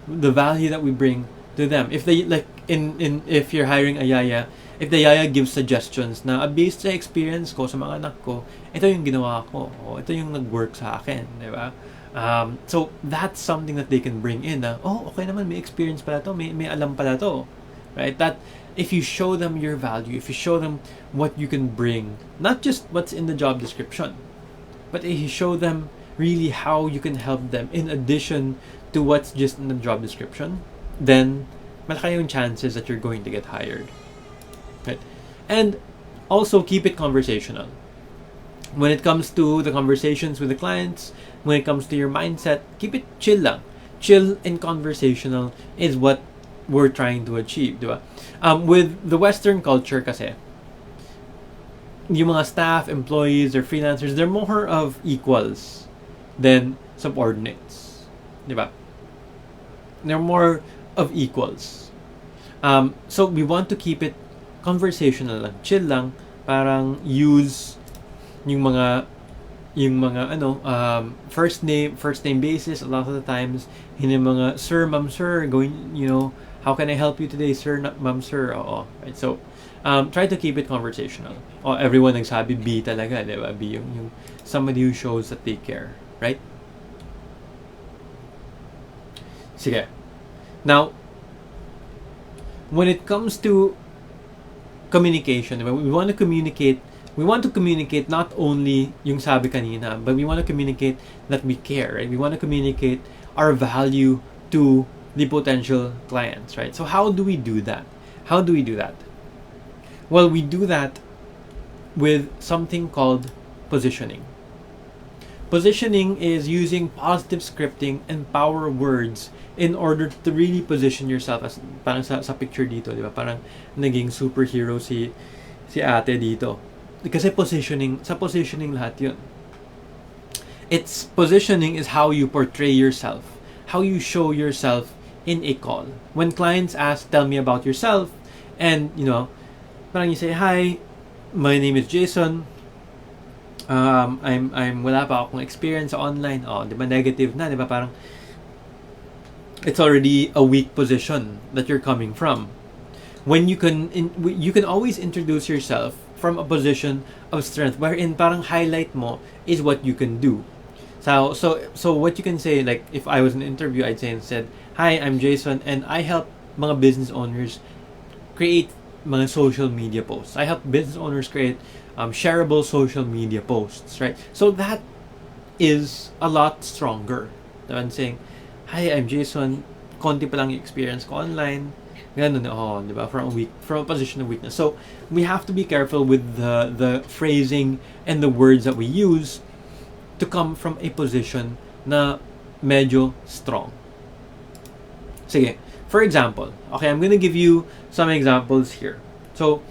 S1: the value that we bring to them. If they if you're hiring a yaya, if the yaya gives suggestions na based sa experience ko sa mga anak ko, ito yung ginawa ko, o ito yung nag-work sa akin, di ba? So that's something that they can bring in. Okay naman, may experience pala to, may alam pala to, right? That if you show them your value, if you show them what you can bring, not just what's in the job description, but if you show them really how you can help them in addition to what's just in the job description, then malaki yung chances that you're going to get hired, right? And also keep it conversational. When it comes to the conversations with the clients, when it comes to your mindset, keep it chill lang. Chill and conversational is what we're trying to achieve, di ba? With the Western culture kasi, yung mga staff, employees, or freelancers, they're more of equals than subordinates, di ba? They're more of equals. So we want to keep it conversational lang, chill lang, parang use yung mga first name basis. A lot of the times hindi mga sir, ma'am, sir, going How can I help you today, sir? Ma'am, sir? Oo. Right? So, try to keep it conversational. Everyone nagsabi B talaga, di ba? B yung somebody who shows that they care. Right? Sige. Now, when it comes to communication, we want to communicate not only yung sabi kanina, but we want to communicate that we care, right? We want to communicate our value to the potential clients, right? So how do we do that? Well, we do that with something called positioning. Positioning is using positive scripting and power words in order to really position yourself as parang sa picture dito, di ba? Parang naging superhero si ate dito. Kasi sa positioning lahat yun. Positioning is how you portray yourself, how you show yourself in a call. When clients ask, tell me about yourself, and parang you say, hi, my name is Jason. I'm wala pa akong experience online. Di ba negative na, di ba? Parang it's already a weak position that you're coming from. When you can always introduce yourself from a position of strength, wherein parang highlight mo is what you can do. So what you can say, like if I was in an interview, I'd say instead, hi, I'm Jason, and I help mga business owners create mga social media posts. I help business owners create shareable social media posts, right? So that is a lot stronger than saying, hi, I'm Jason, konti pa lang yung experience ko online, ganun, di ba? From a position of weakness. So we have to be careful with the phrasing and the words that we use to come from a position na medyo strong. Sige, for example, okay, I'm gonna give you some examples here. So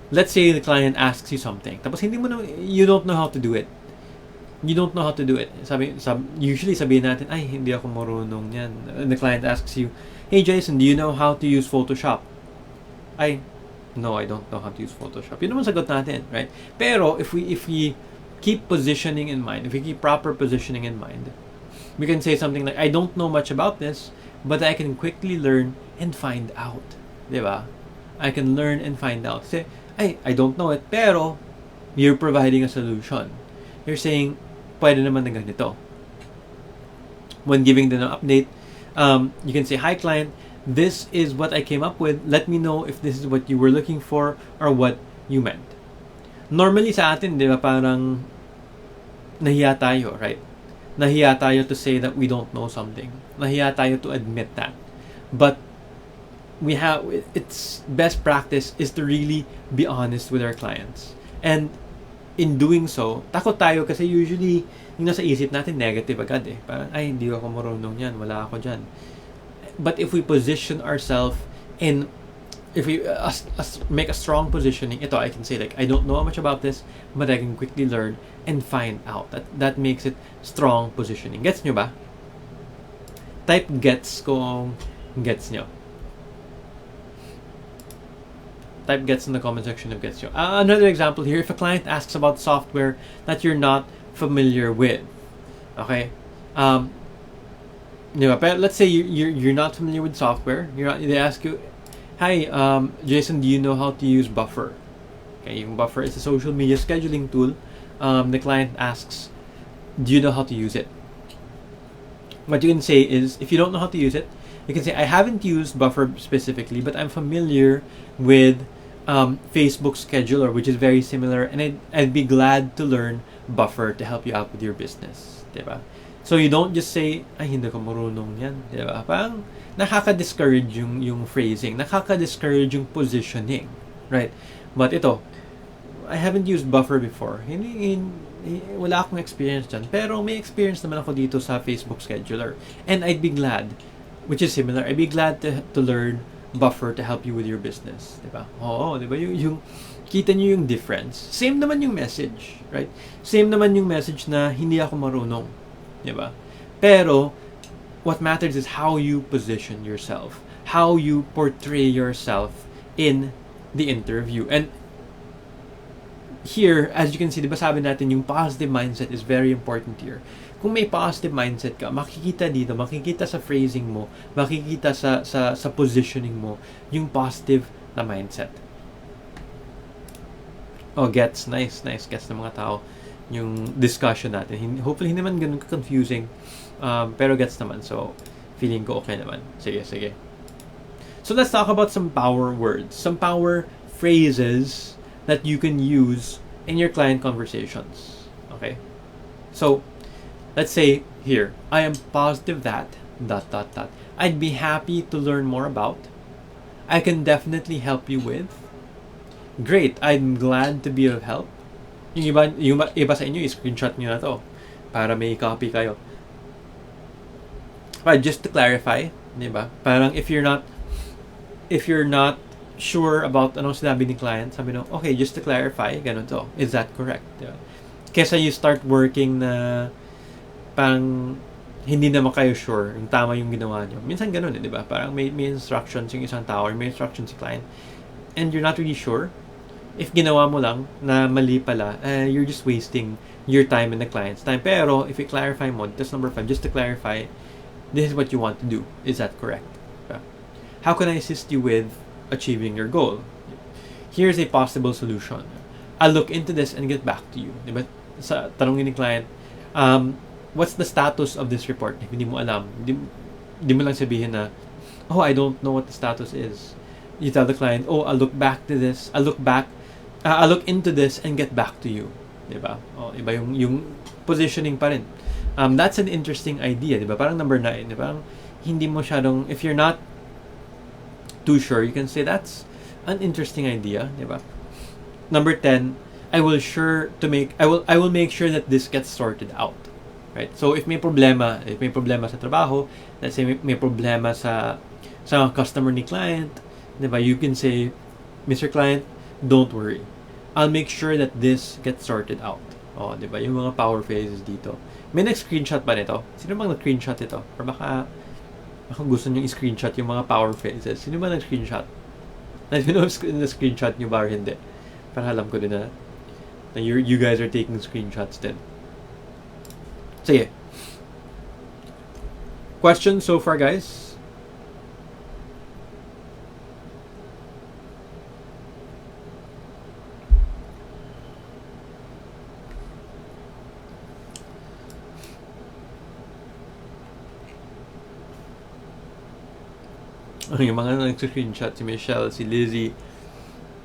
S1: let's say the client asks you something, tapos you don't know how to do it. Usually sabihin natin, ay, hindi ako marunong yan. And the client asks you, hey Jason, do you know how to use Photoshop? No, I don't know how to use Photoshop. Yun naman sagot natin, right? Pero if we keep positioning in mind, if we keep proper positioning in mind, we can say something like, I don't know much about this, but I can quickly learn and find out. Diba? I can learn and find out. Say, I don't know it, pero you're providing a solution. You're saying, pwede naman na ganito. When giving them an update, you can say, hi client, this is what I came up with. Let me know if this is what you were looking for or what you meant. Normally sa atin, di ba, parang nahiya tayo, right? Nahiya tayo to say that we don't know something. Nahiya tayo to admit that. But it's best practice is to really be honest with our clients. And in doing so, takot tayo kasi usually yung nasa isip natin negative agad eh. Parang, ay, hindi ako marunong yan, wala ako dyan. But if we position ourselves if we make a strong positioning, ito, I can say like, I don't know much about this, but I can quickly learn and find out. That makes it strong positioning. Gets nyo ba? Type gets kung gets nyo. Type gets in the comment section of gets nyo. Another example here, if a client asks about software that you're not familiar with, okay? But let's say you're not familiar with software. They ask you, hi, Jason, do you know how to use Buffer? Okay, yung Buffer is a social media scheduling tool. The client asks, do you know how to use it? What you can say is, if you don't know how to use it, you can say, I haven't used Buffer specifically, but I'm familiar with Facebook Scheduler, which is very similar, and I'd be glad to learn Buffer to help you out with your business. Diba? So you don't just say, ay, hindi ko marunong yan. Diba? Parang nakaka-discourage yung phrasing, nakaka-discourage yung positioning. Right? But ito, I haven't used Buffer before. Wala akong experience dyan. Pero may experience naman ako dito sa Facebook Scheduler. And I'd be glad, which is similar, I'd be glad to learn Buffer to help you with your business. Diba? Oo, diba? Yung kita nyo yung difference. Same naman yung message, right? Same naman yung message na hindi ako marunong. Diba? Pero, what matters is how you position yourself. How you portray yourself in the interview. And here, as you can see, di ba sabi natin, yung positive mindset is very important here. Kung may positive mindset ka, makikita dito, makikita sa phrasing mo, makikita sa positioning mo, yung positive na mindset. Oh, gets. Nice. Gets ng mga tao yung discussion natin. Hopefully, hindi naman ganun confusing. Pero gets naman. So, feeling ko okay naman. Sige. So, let's talk about some power words. Some power phrases that you can use in your client conversations. Okay? So, let's say here, I am positive that ... I'd be happy to learn more about. I can definitely help you with. Great, I'm glad to be of help. Yung iba sa inyo, screenshot nyo na to para may copy kayo. But just to clarify, di ba? Parang if you're not sure about anong sinabi ni client, sabi no, okay, just to clarify, ganun to. Is that correct? Diba? Kesa you start working na parang hindi naman kayo sure yung tama yung ginawa nyo. Minsan ganun di ba? Parang may instructions yung isang tao or may instructions si client and you're not really sure. If ginawa mo lang na mali pala, you're just wasting your time and the client's time. Pero if you clarify mo, that's number 5, just to clarify, this is what you want to do. Is that correct? Diba? How can I assist you with achieving your goal? Here's a possible solution. I'll look into this and get back to you. Diba? Sa tanongin ni client, what's the status of this report? If hindi mo alam, hindi mo lang sabihin na, oh, I don't know what the status is. You tell the client, oh, I'll look into this and get back to you. Diba? Oh, iba yung positioning pa rin. That's an interesting idea, diba? Parang number 9, diba? Parang hindi mo syadong, if you're not too sure, you can say that's an interesting idea, diba? Number 10, I will make sure that this gets sorted out. Right? So if may problema sa trabaho, let's say may problema sa customer ni client, diba? You can say, Mr. Client, don't worry. I'll make sure that this gets sorted out. Oh, diba? Yung mga power phrases dito. May nag-screenshot ba nito? Sino bang nag-screenshot ito? Or baka gusto nyo i-screenshot yung mga power phrases. Sino ba nag-screenshot? Na-screenshot nyo ba or hindi? Para alam ko din na you guys are taking screenshots din. Sige. Questions so far, guys? Yung mga nag-screenshot, si Michelle, si Lizzie.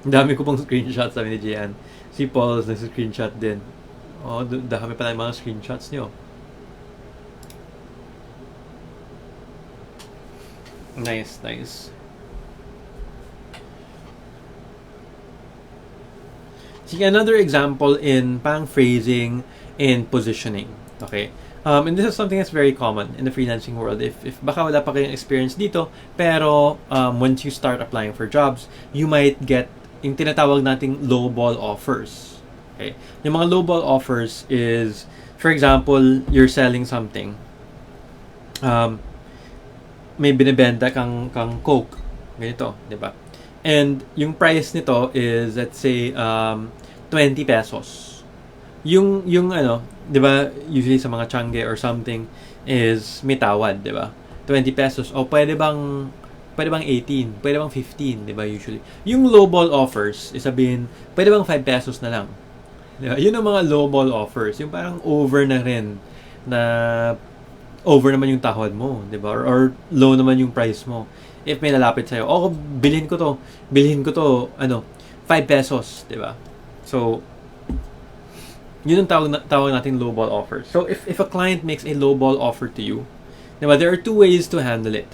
S1: Ang dami ko pong screenshot, sabi ni Jian. Si Paul, nag-screenshot din. Oh, dami pala yung mga screenshots niyo. Nice. See, another example in parang phrasing and positioning. Okay? And this is something that's very common in the freelancing world. If baka wala pa kayong experience dito, pero once you start applying for jobs, you might get yung tinatawag nating lowball offers. Okay? Yung mga lowball offers is, for example, you're selling something. May binibenta kang Coke. Ganito, di ba? And yung price nito is, let's say, 20 pesos. Yung ano, 'di ba, usually sa mga tiangge or something is may tawad, 'di ba? 20 pesos o pwede bang 18, pwede bang 15, 'di ba, usually. Yung lowball offers, sabihin, pwede bang 5 pesos na lang. 'Di ba? Yun ang mga lowball offers, yung parang over na rin na over naman yung tahod mo, 'di ba? Or low naman yung price mo. If may lalapit sa'yo, bilhin ko to, 5 pesos, 'di ba? So yun ang tawag natin lowball offer. So if a client makes a lowball offer to you, diba, there are two ways to handle it.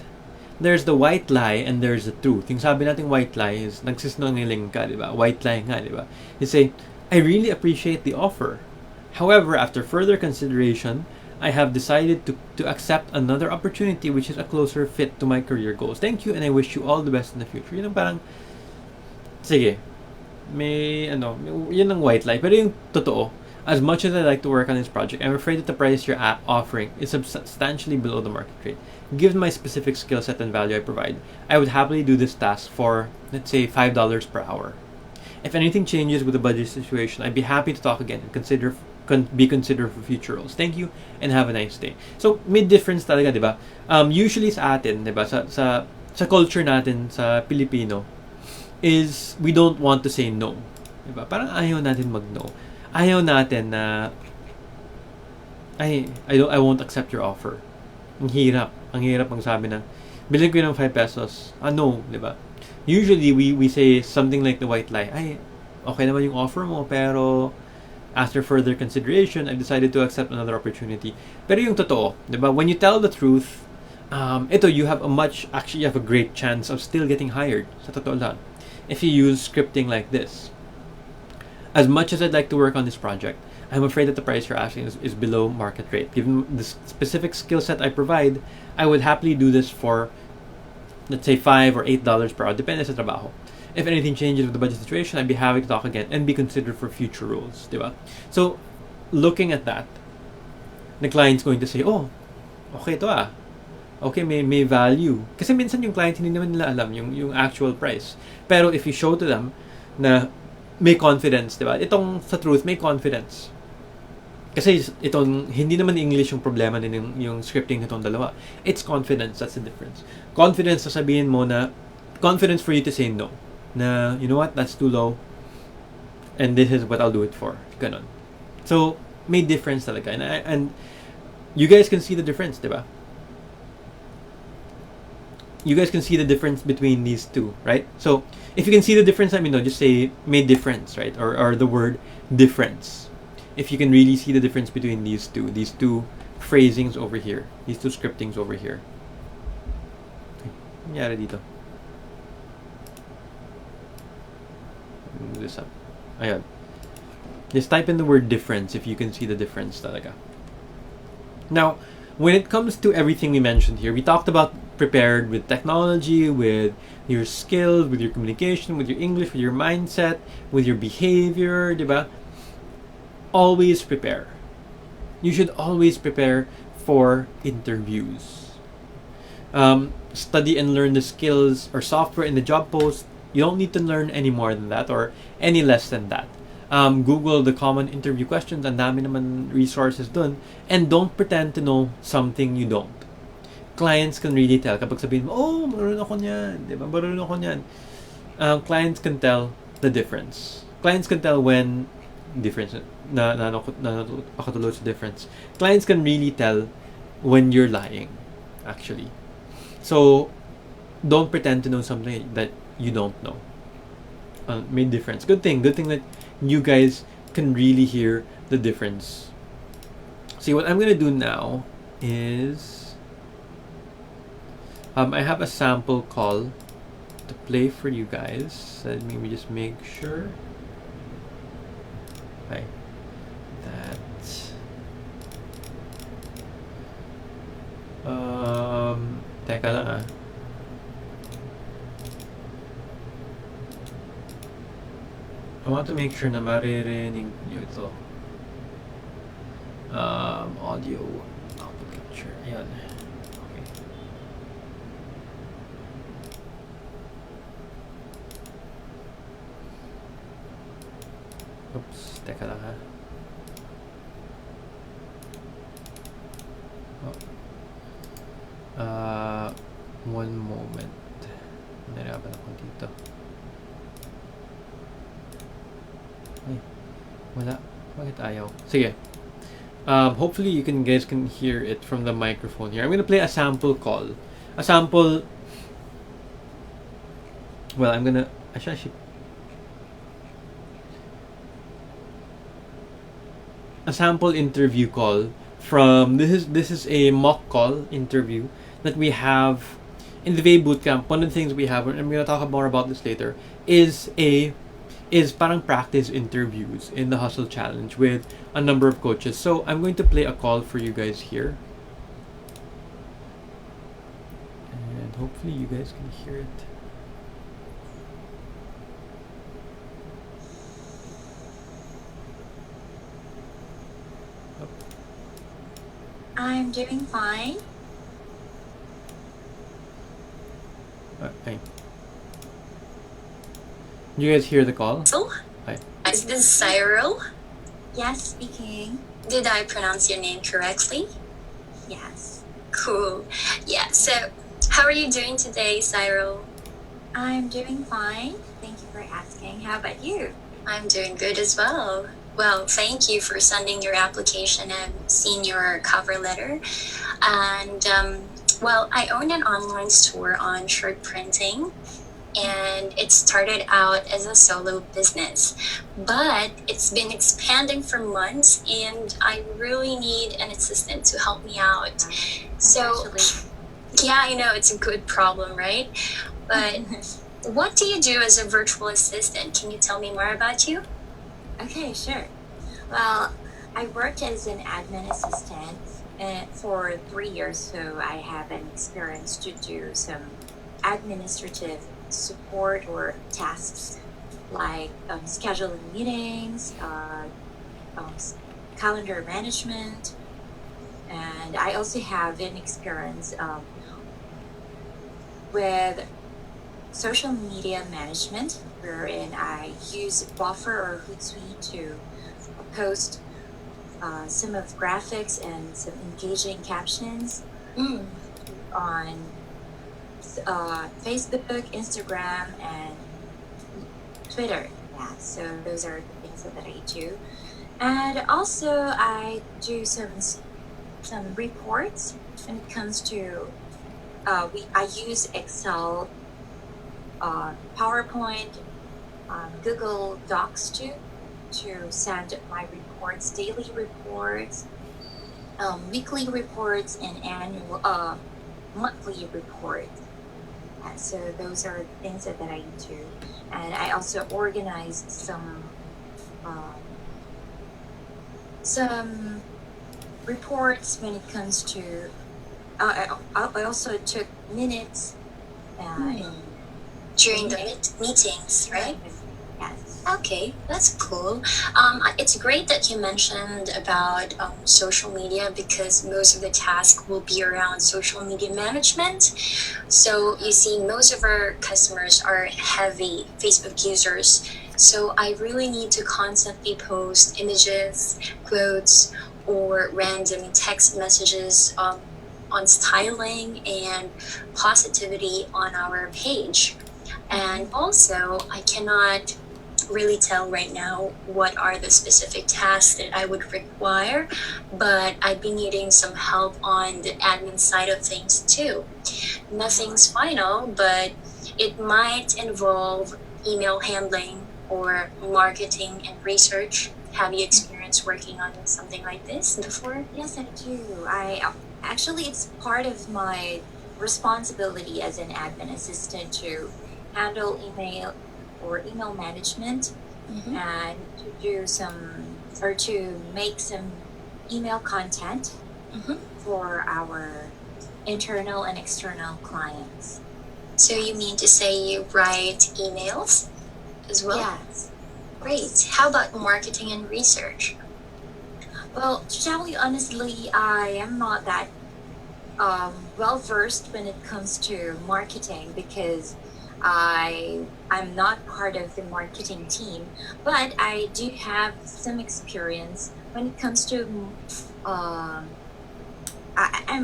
S1: There's the white lie and there's the truth. Yung sabi natin white lie is nagsisinungaling ka, diba? White lie nga, diba? You say, I really appreciate the offer. However, after further consideration, I have decided to accept another opportunity which is a closer fit to my career goals. Thank you and I wish you all the best in the future. Yun ang parang, sige, yun ang white lie. Pero yung totoo, as much as I'd like to work on this project, I'm afraid that the price you're offering is substantially below the market rate. Given my specific skill set and value I provide, I would happily do this task for, let's say, $5 per hour. If anything changes with the budget situation, I'd be happy to talk again and be considered for future roles. Thank you and have a nice day. So, may difference talaga, di ba? Usually sa atin, di ba, sa culture natin, sa Pilipino, is we don't want to say no. Di ba? Parang ayaw natin mag-no. Ayaw natin na I won't accept your offer. Ang hirap magsabi na bilhin ko ng 5 pesos. No, di ba? Usually we say something like the white lie. Okay naman yung offer mo, pero after further consideration, I've decided to accept another opportunity. Pero yung totoo, di ba? When you tell the truth, you have a great chance of still getting hired. Sa totoo lang. If you use scripting like this. As much as I'd like to work on this project, I'm afraid that the price you're asking is below market rate. Given the specific skill set I provide, I would happily do this for, let's say, $5 or $8 per hour, depende sa trabaho. If anything changes with the budget situation, I'd be happy to talk again and be considered for future roles, diba? So, looking at that, the client's going to say, oh, okay to okay, may value. Kasi minsan yung client hindi naman nila alam yung actual price. Pero if you show to them na may confidence, diba? Itong sa truth, may confidence. Kasi itong hindi naman English yung problema din yung scripting nitong dalawa. It's confidence, that's the difference. Confidence na sabihin mo na confidence for you to say no. Na, you know what, that's too low. And this is what I'll do it for. Ganon. So, may difference talaga. And you guys can see the difference, diba? You guys can see the difference between these two, right? So, if you can see the difference, just say may difference, right? Or the word difference. If you can really see the difference between these two phrasings over here, these two scriptings over here. Nangyari dito. Move this up. Ayan. Just type in the word difference if you can see the difference talaga. Now, when it comes to everything we mentioned here, we talked about prepared with technology, with your skills, with your communication, with your English, with your mindset, with your behavior, diba? Always prepare. You should always prepare for interviews. Study and learn the skills or software in the job post. You don't need to learn any more than that or any less than that. Google the common interview questions. Ang dami naman resources dun. And don't pretend to know something you don't. Clients can really tell. Kapag sabihin mo, oh, marunong ako niyan. Diba? Marunong ako niyan. Clients can tell the difference. Clients can tell when difference nakatulog sa difference. Clients can really tell when you're lying, actually. So, don't pretend to know something that you don't know. Made difference. Good thing that you guys can really hear the difference. See, what I'm gonna do now is I have a sample call to play for you guys. Let me just make sure. Okay. Teka lang I want to make sure na maririnig nyo ito. Audio output capture. Ayan. Okay. Oops. Teka lang one moment. Nahirapan ako dito. Ay, wala. Bakit ayaw? Sige. Hopefully you guys can hear it from the microphone here. I'm gonna play a sample call. A sample. Well, I'm gonna. Actually. A sample interview call from this is a mock call interview that we have in the VA Bootcamp. One of the things we have, and I'm gonna talk more about this later, is parang practice interviews in the Hustle Challenge with a number of coaches. So I'm going to play a call for you guys here. And hopefully you guys can hear it.
S2: I'm doing fine.
S1: Okay. Do you guys hear the call?
S2: So,
S1: Hi.
S2: is this Cyril?
S3: Yes, speaking.
S2: Did I pronounce your name correctly?
S3: Yes.
S2: Cool. Yeah, so how are you doing today, Cyril?
S3: I'm doing fine. Thank you for asking. How about you?
S2: I'm doing good as well. Well, thank you for sending your application and seeing your cover letter. And, well, I own an online store on shirt printing, and it started out as a solo business, but it's been expanding for months, and I really need an assistant to help me out. So, yeah, I know it's a good problem, right? But what do you do as a virtual assistant? Can you tell me more about you?
S3: Okay, sure. Well, I worked as an admin assistant for 3 years, so I have an experience to do some administrative support or tasks like scheduling meetings, calendar management, and I also have an experience with social media management, wherein I use Buffer or Hootsuite to post some of graphics and some engaging captions on Facebook, Instagram, and Twitter. Yeah, so those are the things that I do. And also I do some reports when it comes to I use Excel, PowerPoint, Google Docs too, to send my reports, daily reports, weekly reports, and annual monthly reports. So those are things that I do. And I also organize some reports when it comes to I also took minutes
S2: During the meetings, right?
S3: Yes.
S2: Okay, that's cool. It's great that you mentioned about social media, because most of the task will be around social media management. So you see, most of our customers are heavy Facebook users. So I really need to constantly post images, quotes, or random text messages on styling and positivity on our page. And also, I cannot really tell right now what are the specific tasks that I would require, but I'd be needing some help on the admin side of things too. Nothing's final, but it might involve email handling or marketing and research. Have you experienced working on something like this before?
S3: Yes, I do. I actually, it's part of my responsibility as an admin assistant to handle email management and to do some or to make some email content for our internal and external clients.
S2: So you mean to say you write emails as well?
S3: Yes.
S2: Great. How about marketing and research?
S3: Well, to tell you honestly, I am not that well versed when it comes to marketing, because I'm not part of the marketing team, but I do have some experience when it comes to I'm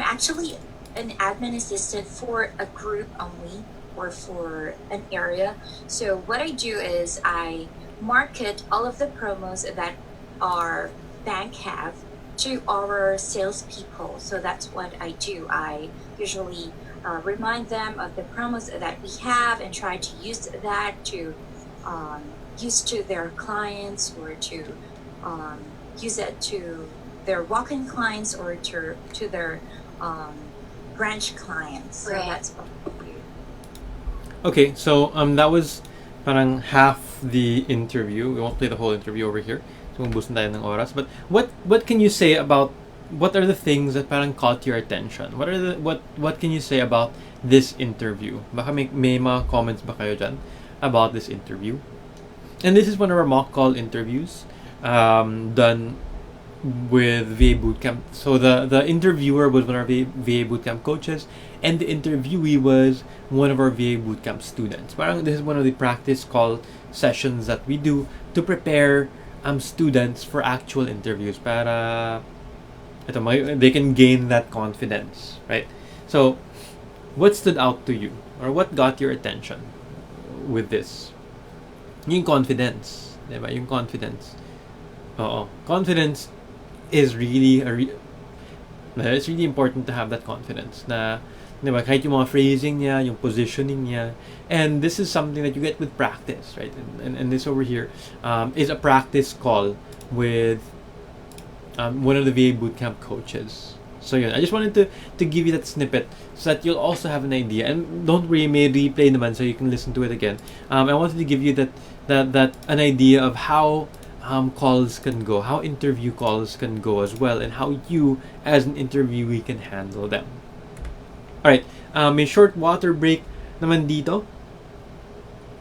S3: actually an admin assistant for a group only, or for an area. So what I do is I market all of the promos that our bank have to our salespeople. So that's what I do. I usually remind them of the promos that we have and try to use that to use to their clients, or to use it to their walk-in clients, or to their branch clients. So that's what we do.
S1: Okay, so that was parang half the interview. We won't play the whole interview over here. So mabusan tayo ng oras. But what can you say about, what are the things that parang caught your attention? What can you say about this interview? Baka may mga comments ba kayo dyan about this interview? And this is one of our mock call interviews done with VA Bootcamp. So the interviewer was one of our VA Bootcamp coaches, and the interviewee was one of our VA Bootcamp students. Parang this is one of the practice call sessions that we do to prepare students for actual interviews para they can gain that confidence, right? So, what stood out to you, or what got your attention with this? Yung confidence, diba? Yung confidence. Oo. Confidence is really it's really important to have that confidence na, diba, kahit yung mga phrasing niya, yung positioning niya, and this is something that you get with practice, right? And this over here is a practice call with one of the VA Bootcamp coaches. So yun, I just wanted to give you that snippet so that you'll also have an idea. And don't worry, may replay naman so you can listen to it again. I wanted to give you that an idea of how calls can go, how interview calls can go as well, and how you as an interviewee can handle them. Alright, may short water break naman dito.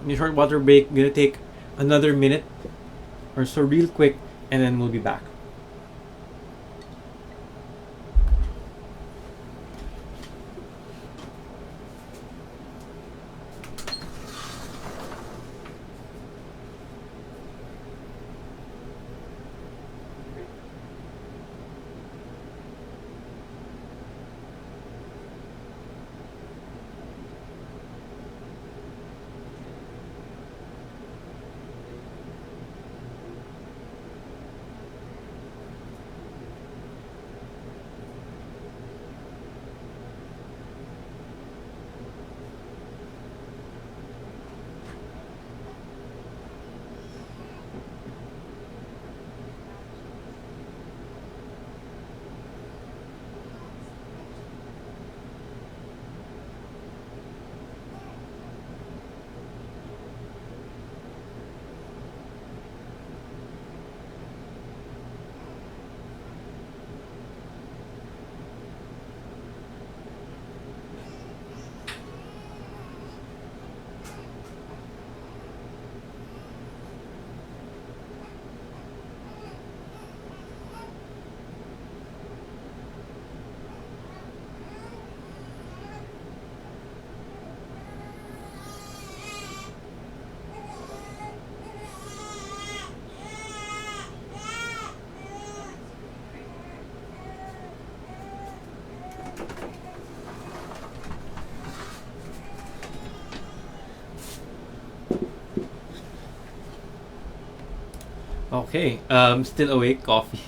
S1: May short water break, gonna take another minute or so real quick, and then we'll be back. Okay, still awake, coffee.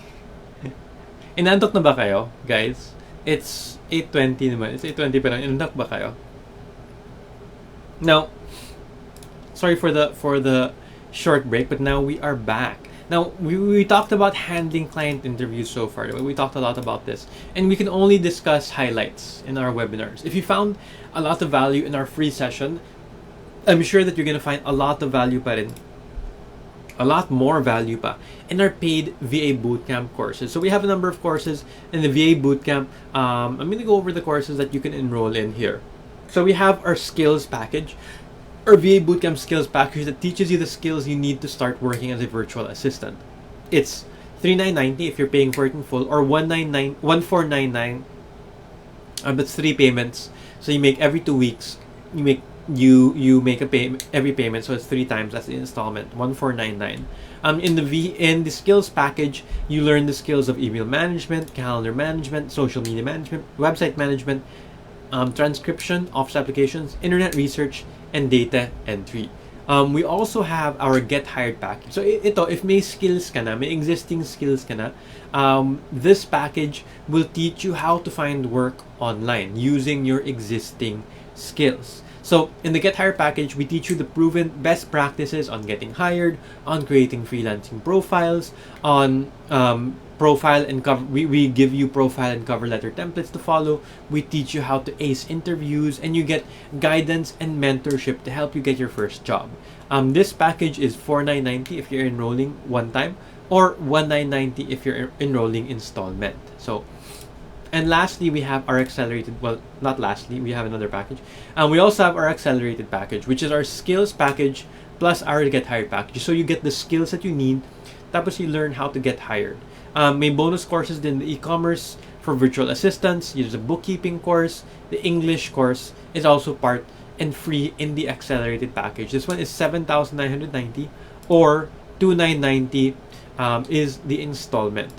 S1: Inantok na ba kayo, guys? It's 8:20 naman. It's 8:20 pa lang. Inantok ba kayo? Now, sorry for the short break, but now we are back. Now, we talked about handling client interviews so far. We talked a lot about this. And we can only discuss highlights in our webinars. If you found a lot of value in our free session, I'm sure that you're going to find a lot of value pa rin. A lot more value pa in our paid VA Bootcamp courses. So we have a number of courses in the VA Bootcamp. I'm going to go over the courses that you can enroll in here. So we have our skills package, our VA Bootcamp skills package that teaches you the skills you need to start working as a virtual assistant. It's $39.90 if you're paying for it in full, or $14.99. That's 3 payments. So you make every 2 weeks. You make a payment every payment, so it's 3 times. That's the installment, $14.99. In the skills package, you learn the skills of email management, calendar management, social media management, website management, transcription, office applications, internet research, and data entry. We also have our Get Hired package. So ito, if may skills ka na, may existing skills ka na, this package will teach you how to find work online using your existing skills. So in the Get Hired package, we teach you the proven best practices on getting hired, on creating freelancing profiles, on profile and cover. We give you profile and cover letter templates to follow. We teach you how to ace interviews, and you get guidance and mentorship to help you get your first job. This package is $49.90 if you're enrolling one time, or $19.90 if you're enrolling installment. So. And lastly, we have our accelerated, well, not lastly, we have another package. We also have our accelerated package, which is our skills package plus our Get Hired package. So you get the skills that you need, tapos you learn how to get hired. May bonus courses din, the e-commerce for virtual assistants. There's a bookkeeping course. The English course is also part and free in the accelerated package. This one is 7,990 or 2,990 is the installment.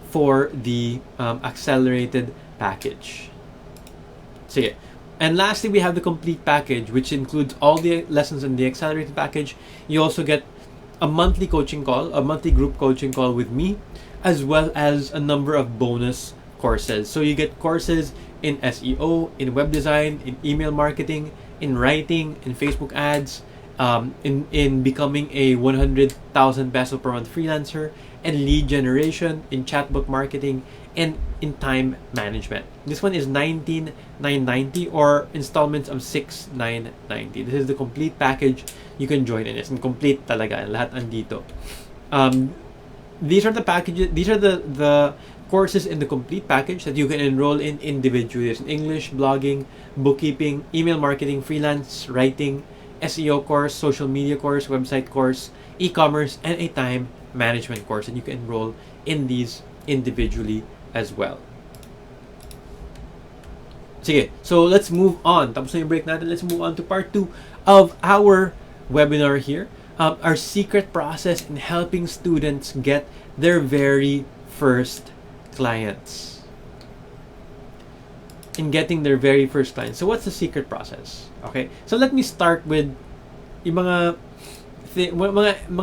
S1: For the accelerated package. Sige. And lastly, we have the complete package, which includes all the lessons in the accelerated package. You also get a monthly coaching call, a monthly group coaching call with me, as well as a number of bonus courses. So you get courses in SEO, in web design, in email marketing, in writing, in Facebook ads, in becoming a 100,000 peso per month freelancer, and lead generation, in chatbot marketing, and in time management. This one is 19,990 or installments of 6,990. This is the complete package you can join in. It's complete talaga. Lahat andito. These are the packages. These are the courses in the complete package that you can enroll in individually. There's an English, blogging, bookkeeping, email marketing, freelance writing, SEO course, social media course, website course, e-commerce, and a time management course, and you can enroll in these individually as well. Sige, so let's move on. Tapos na yung break natin. Let's move on to part 2 of our webinar here. Our secret process in helping students get their very first clients. In getting their very first clients. So what's the secret process? Okay, so let me start with yung mga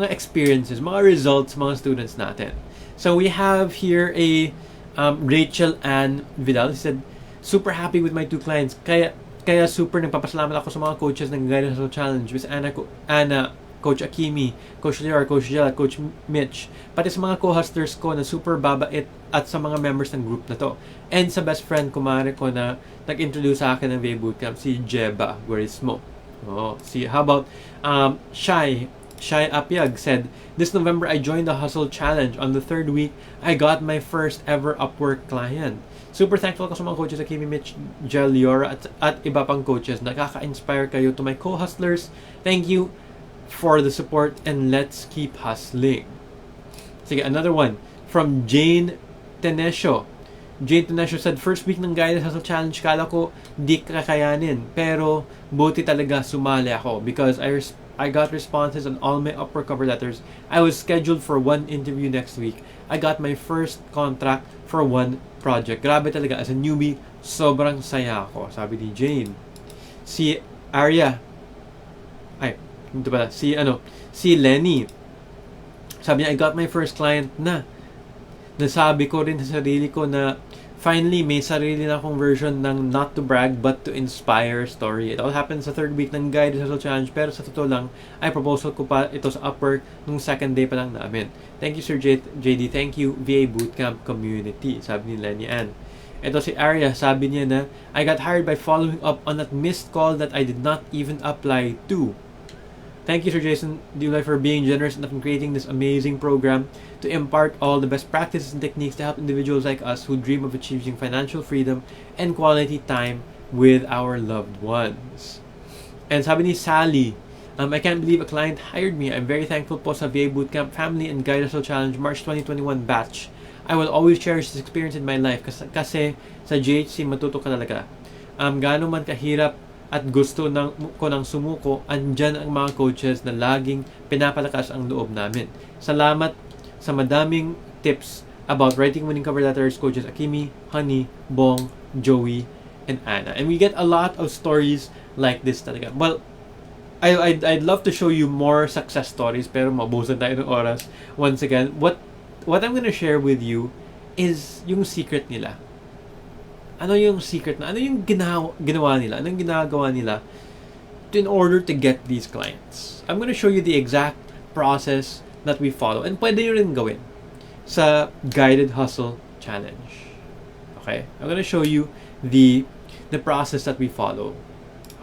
S1: experiences, mga results, mga students natin. So we have here a Rachel Ann Vidal. She said, super happy with my 2 clients. Kaya super nagpapasalamat ako sa mga coaches ng Guidance Hustle Challenge. Miss Anna, Coach Akimi, Coach Leor, Coach Jel, Coach Mitch. Pati sa mga co-hustlers ko na super babait at sa mga members ng group na to. And sa best friend kumare ko na nag-introduce sa akin ng VA Bootcamp, si Jeba Guarismo. How about Shai Apyag said, this November I joined the Hustle Challenge. On the 3rd week, I got my first ever Upwork client. Super thankful ko sa mga coaches sa Kimi, Mitch, Jel, Liora, at iba pang coaches. Nakaka-inspire kayo. To my co-hustlers, thank you for the support and let's keep hustling. Sige, another one from Jane Tenesio. Jane Tenesio said, first week ng Guidance Hustle Challenge, kala ko di kakayanin. Pero buti talaga sumali ako because I got responses on all my Upwork cover letters. I was scheduled for 1 interview next week. I got my first contract for 1 project. Grabe talaga. As a newbie, sobrang saya ako. Sabi ni Jane. Si Arya. Si Lenny. Sabi niya, I got my first client na. Nasabi ko rin sa sarili ko na finally, may sarili na akong version ng not to brag but to inspire story. It all happened sa 3rd week ng Guided Hustle Challenge, pero sa totoo lang, ay proposal ko pa ito sa Upwork nung 2nd day pa lang namin. Thank you, Sir JD. Thank you, VA Bootcamp community. Sabi ni Lenny Ann. Ito si Arya, sabi niya na, I got hired by following up on that missed call that I did not even apply to. Thank you, Sir Jason Dulay, for being generous enough in creating this amazing program to impart all the best practices and techniques to help individuals like us who dream of achieving financial freedom and quality time with our loved ones. And sabi ni Sally, I can't believe a client hired me. I'm very thankful po sa VA Bootcamp Family and Guided Hustle Challenge March 2021 batch. I will always cherish this experience in my life kasi sa GHC matuto ka talaga. Gaano man kahirap at gusto ko nang sumuko, andyan ang mga coaches na laging pinapalakas ang loob namin. Salamat sa madaming tips about writing winning cover letters, coaches Akimi, Honey, Bong, Joey, and Anna. And we get a lot of stories like this talaga. Well, I'd love to show you more success stories, pero maubusan tayo ng oras. Once again, what I'm gonna share with you is yung secret nila. Ano yung secret na? Ano yung ginawa nila? Anong ginagawa nila in order to get these clients? I'm going to show you the exact process that we follow. And pwede nyo rin gawin sa Guided Hustle Challenge. Okay? I'm going to show you the process that we follow.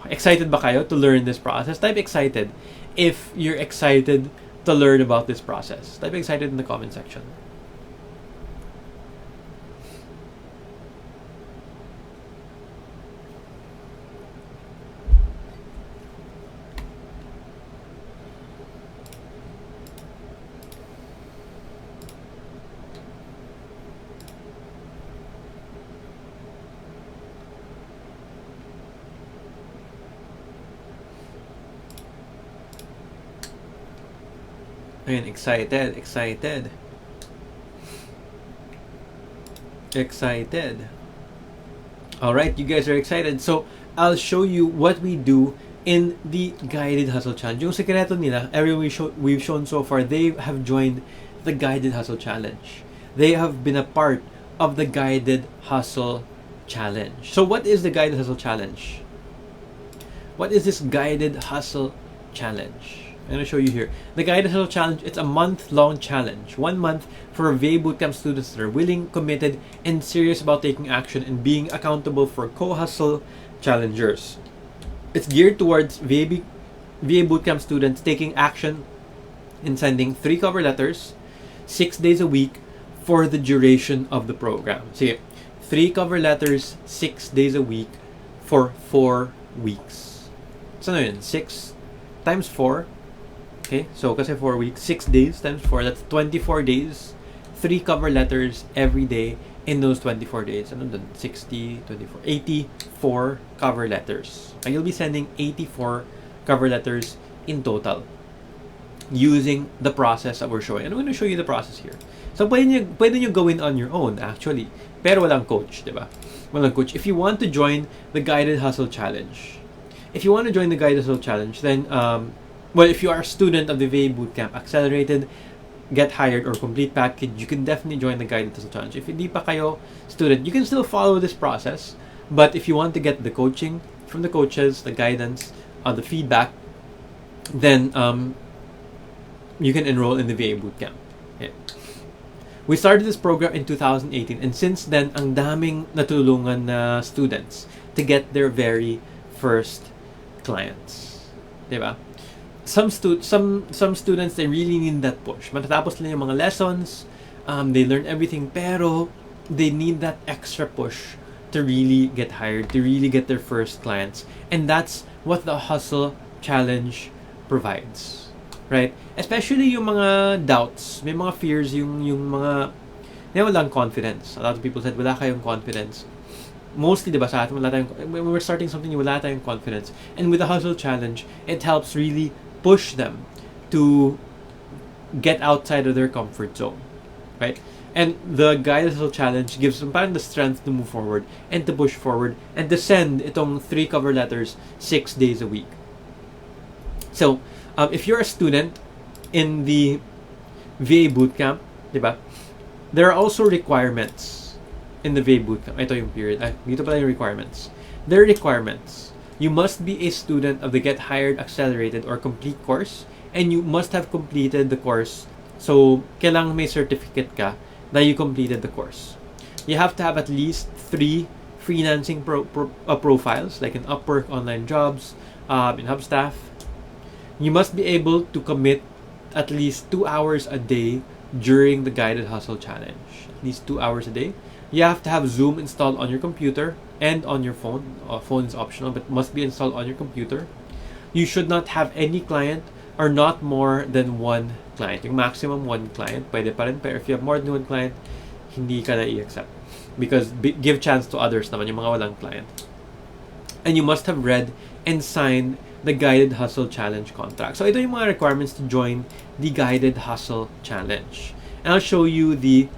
S1: Excited ba kayo to learn this process? Type excited if you're excited to learn about this process. Type excited in the comment section. Ayun, excited. Alright, you guys are excited. So, I'll show you what we do in the Guided Hustle Challenge. Yung sekreto nila, everyone we've shown so far, they have joined the Guided Hustle Challenge. They have been a part of the Guided Hustle Challenge. So, what is the Guided Hustle Challenge? What is this Guided Hustle Challenge? I'm going to show you here. The Guided Hustle Challenge, it's a month-long challenge. 1 month for VA Bootcamp students that are willing, committed, and serious about taking action and being accountable for co-hustle challengers. It's geared towards VA Bootcamp students taking action in sending 3 cover letters, 6 days a week for the duration of the program. Sige, 3 cover letters, 6 days a week for 4 weeks. So, ano yun? 6 times 4. Okay, so kasi 4 weeks, 6 days times 4, that's 24 days. 3 cover letters every day in those 24 days. Ano dun? 60, 24, 84 cover letters. And you'll be sending 84 cover letters in total using the process that we're showing. And I'm going to show you the process here. So, pwede nyo gawin on your own, actually. Pero walang coach, di ba? Walang coach. If you want to join the Guided Hustle Challenge, then, well, if you are a student of the VA Bootcamp Accelerated, Get Hired, or Complete Package, you can definitely join the Guided Hustle Challenge. If hindi pa kayo student, you can still follow this process. But if you want to get the coaching from the coaches, the guidance, the feedback, then you can enroll in the VA Bootcamp. Okay. We started this program in 2018, and since then, ang daming natulungan na students to get their very first clients. Diba? Some students, they really need that push. Matatapos lang yung mga lessons, they learn everything, pero they need that extra push to really get hired, to really get their first clients. And that's what the Hustle Challenge provides. Right? Especially yung mga doubts, may mga fears, yung mga, walang confidence. A lot of people said, wala kayong confidence. Mostly, diba, sa atin, when we're starting something, wala tayong confidence. And with the Hustle Challenge, it helps really push them to get outside of their comfort zone, right? And the Guided Hustle Challenge gives them parang the strength to move forward and to push forward and to send itong 3 cover letters 6 days a week. So, if you're a student in the VA Bootcamp, diba, there are also requirements in the VA Bootcamp. Ito yung period. Dito pala yung requirements. There are requirements. You must be a student of the Get Hired Accelerated or Complete course, and you must have completed the course. So, kailangan may certificate ka that you completed the course. You have to have at least 3 freelancing profiles, like in Upwork, Online Jobs, in Hubstaff. You must be able to commit at least 2 hours a day during the Guided Hustle Challenge. At least 2 hours a day. You have to have Zoom installed on your computer and on your phone. Phone is optional, but must be installed on your computer. You should not have any client or not more than 1 client. Yung maximum 1 client, pwede pa rin. Pero if you have more than 1 client, hindi ka na i-accept. Because give chance to others naman, yung mga walang client. And you must have read and signed the Guided Hustle Challenge contract. So ito yung mga requirements to join the Guided Hustle Challenge. And I'll show you the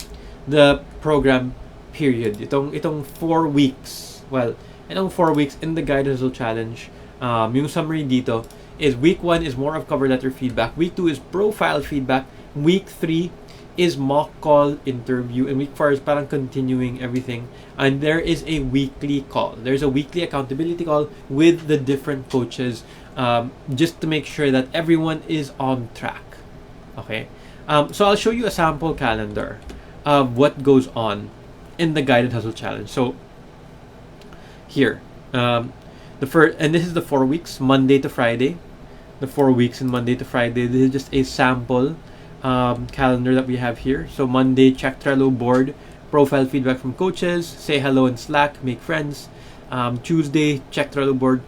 S1: program period. Itong 4 weeks. Well, itong 4 weeks in the Guided Hustle Challenge. Yung summary dito is week 1 is more of cover letter feedback. Week 2 is profile feedback. Week 3 is mock call interview. And week 4 is parang continuing everything. And there is a weekly call. There's a weekly accountability call with the different coaches, just to make sure that everyone is on track. Okay? So I'll show you a sample calendar of what goes on in the Guided Hustle Challenge. So here, the first, and this is the 4 weeks, Monday to Friday. The 4 weeks in Monday to Friday. This is just a sample calendar that we have here. So Monday, check Trello board, profile feedback from coaches, say hello in Slack, make friends. Tuesday, check Trello board,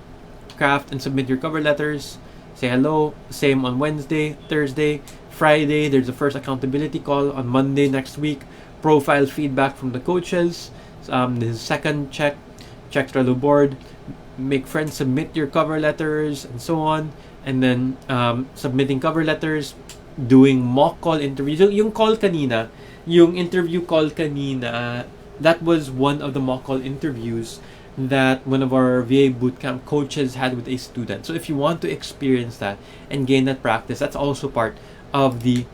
S1: craft and submit your cover letters, say hello. Same on Wednesday. Thursday, Friday, there's the first accountability call. On Monday next week, profile feedback from the coaches. This is second check Trello board, make friends, submit your cover letters, and so on. And then submitting cover letters, doing mock call interviews. Yung call kanina, yung interview call kanina, that was one of the mock call interviews that one of our VA Bootcamp coaches had with a student. So if you want to experience that and gain that practice, that's also part of the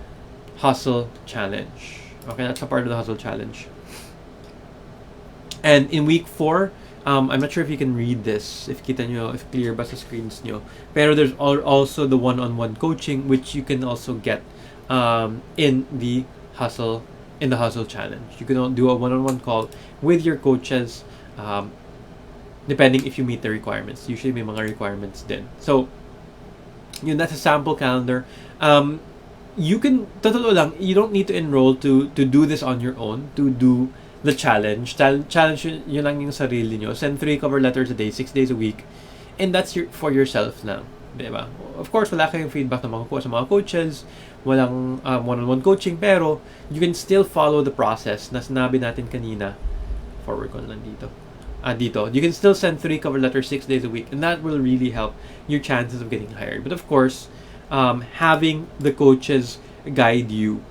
S1: Hustle Challenge. Okay, that's a part of the Hustle Challenge. And in week 4, I'm not sure if you can read this, if kita nyo, if clear ba sa screens nyo. Pero there's also the one-on-one coaching, which you can also get in the Hustle Challenge. You can do a one-on-one call with your coaches, depending if you meet the requirements. Usually may mga requirements din. So, yun, that's a sample calendar. You can, totoo lang, you don't need to enroll to do this on your own, to do the challenge. Challenge yun lang yung sarili nyo. Send 3 cover letters a day, 6 days a week. And that's for yourself lang. Diba? Of course, wala kayong feedback sa mga coaches, walang one-on-one coaching, pero you can still follow the process na sinabi natin kanina. Forward ko lang dito. Dito. You can still send 3 cover letters 6 days a week, and that will really help your chances of getting hired. But of course, having the coaches guide you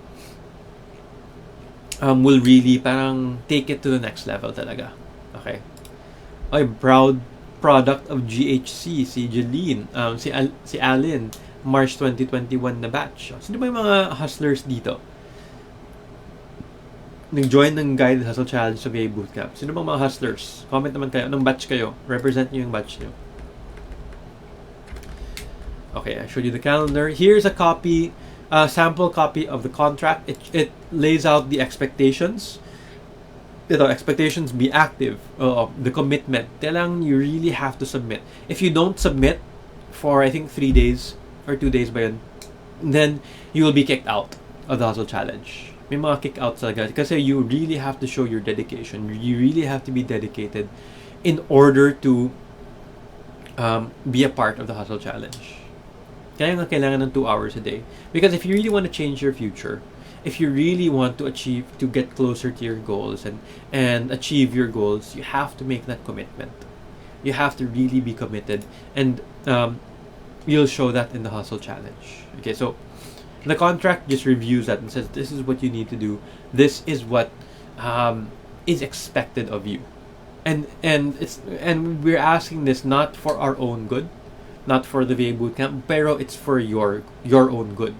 S1: will really parang take it to the next level talaga. Okay. Okay, proud product of GHC, si Jeline, si Alin, March 2021 na batch. Sino ba yung mga hustlers dito? Nag-join ng Guided Hustle Challenge sa VA Bootcamp. Sino bang mga hustlers? Comment naman kayo. Anong batch kayo? Represent nyo yung batch nyo. Okay, I showed you the calendar. Here's a copy, sample copy of the contract. It lays out the expectations. Expectations, be active. The commitment. You really have to submit. If you don't submit for, I think, 3 days or 2 days ba yun, then you will be kicked out of the Hustle Challenge. May mga kick-outs talaga. Kasi you really have to show your dedication. You really have to be dedicated in order to be a part of the Hustle Challenge. Kaya nga kailangan ng 2 hours a day. Because if you really want to change your future, if you really want to get closer to your goals and achieve your goals, you have to make that commitment. You have to really be committed. And you'll show that in the Hustle Challenge. Okay, so the contract just reviews that and says, this is what you need to do. This is what is expected of you. And we're asking this not for our own good, not for the VA Bootcamp, pero it's for your own good.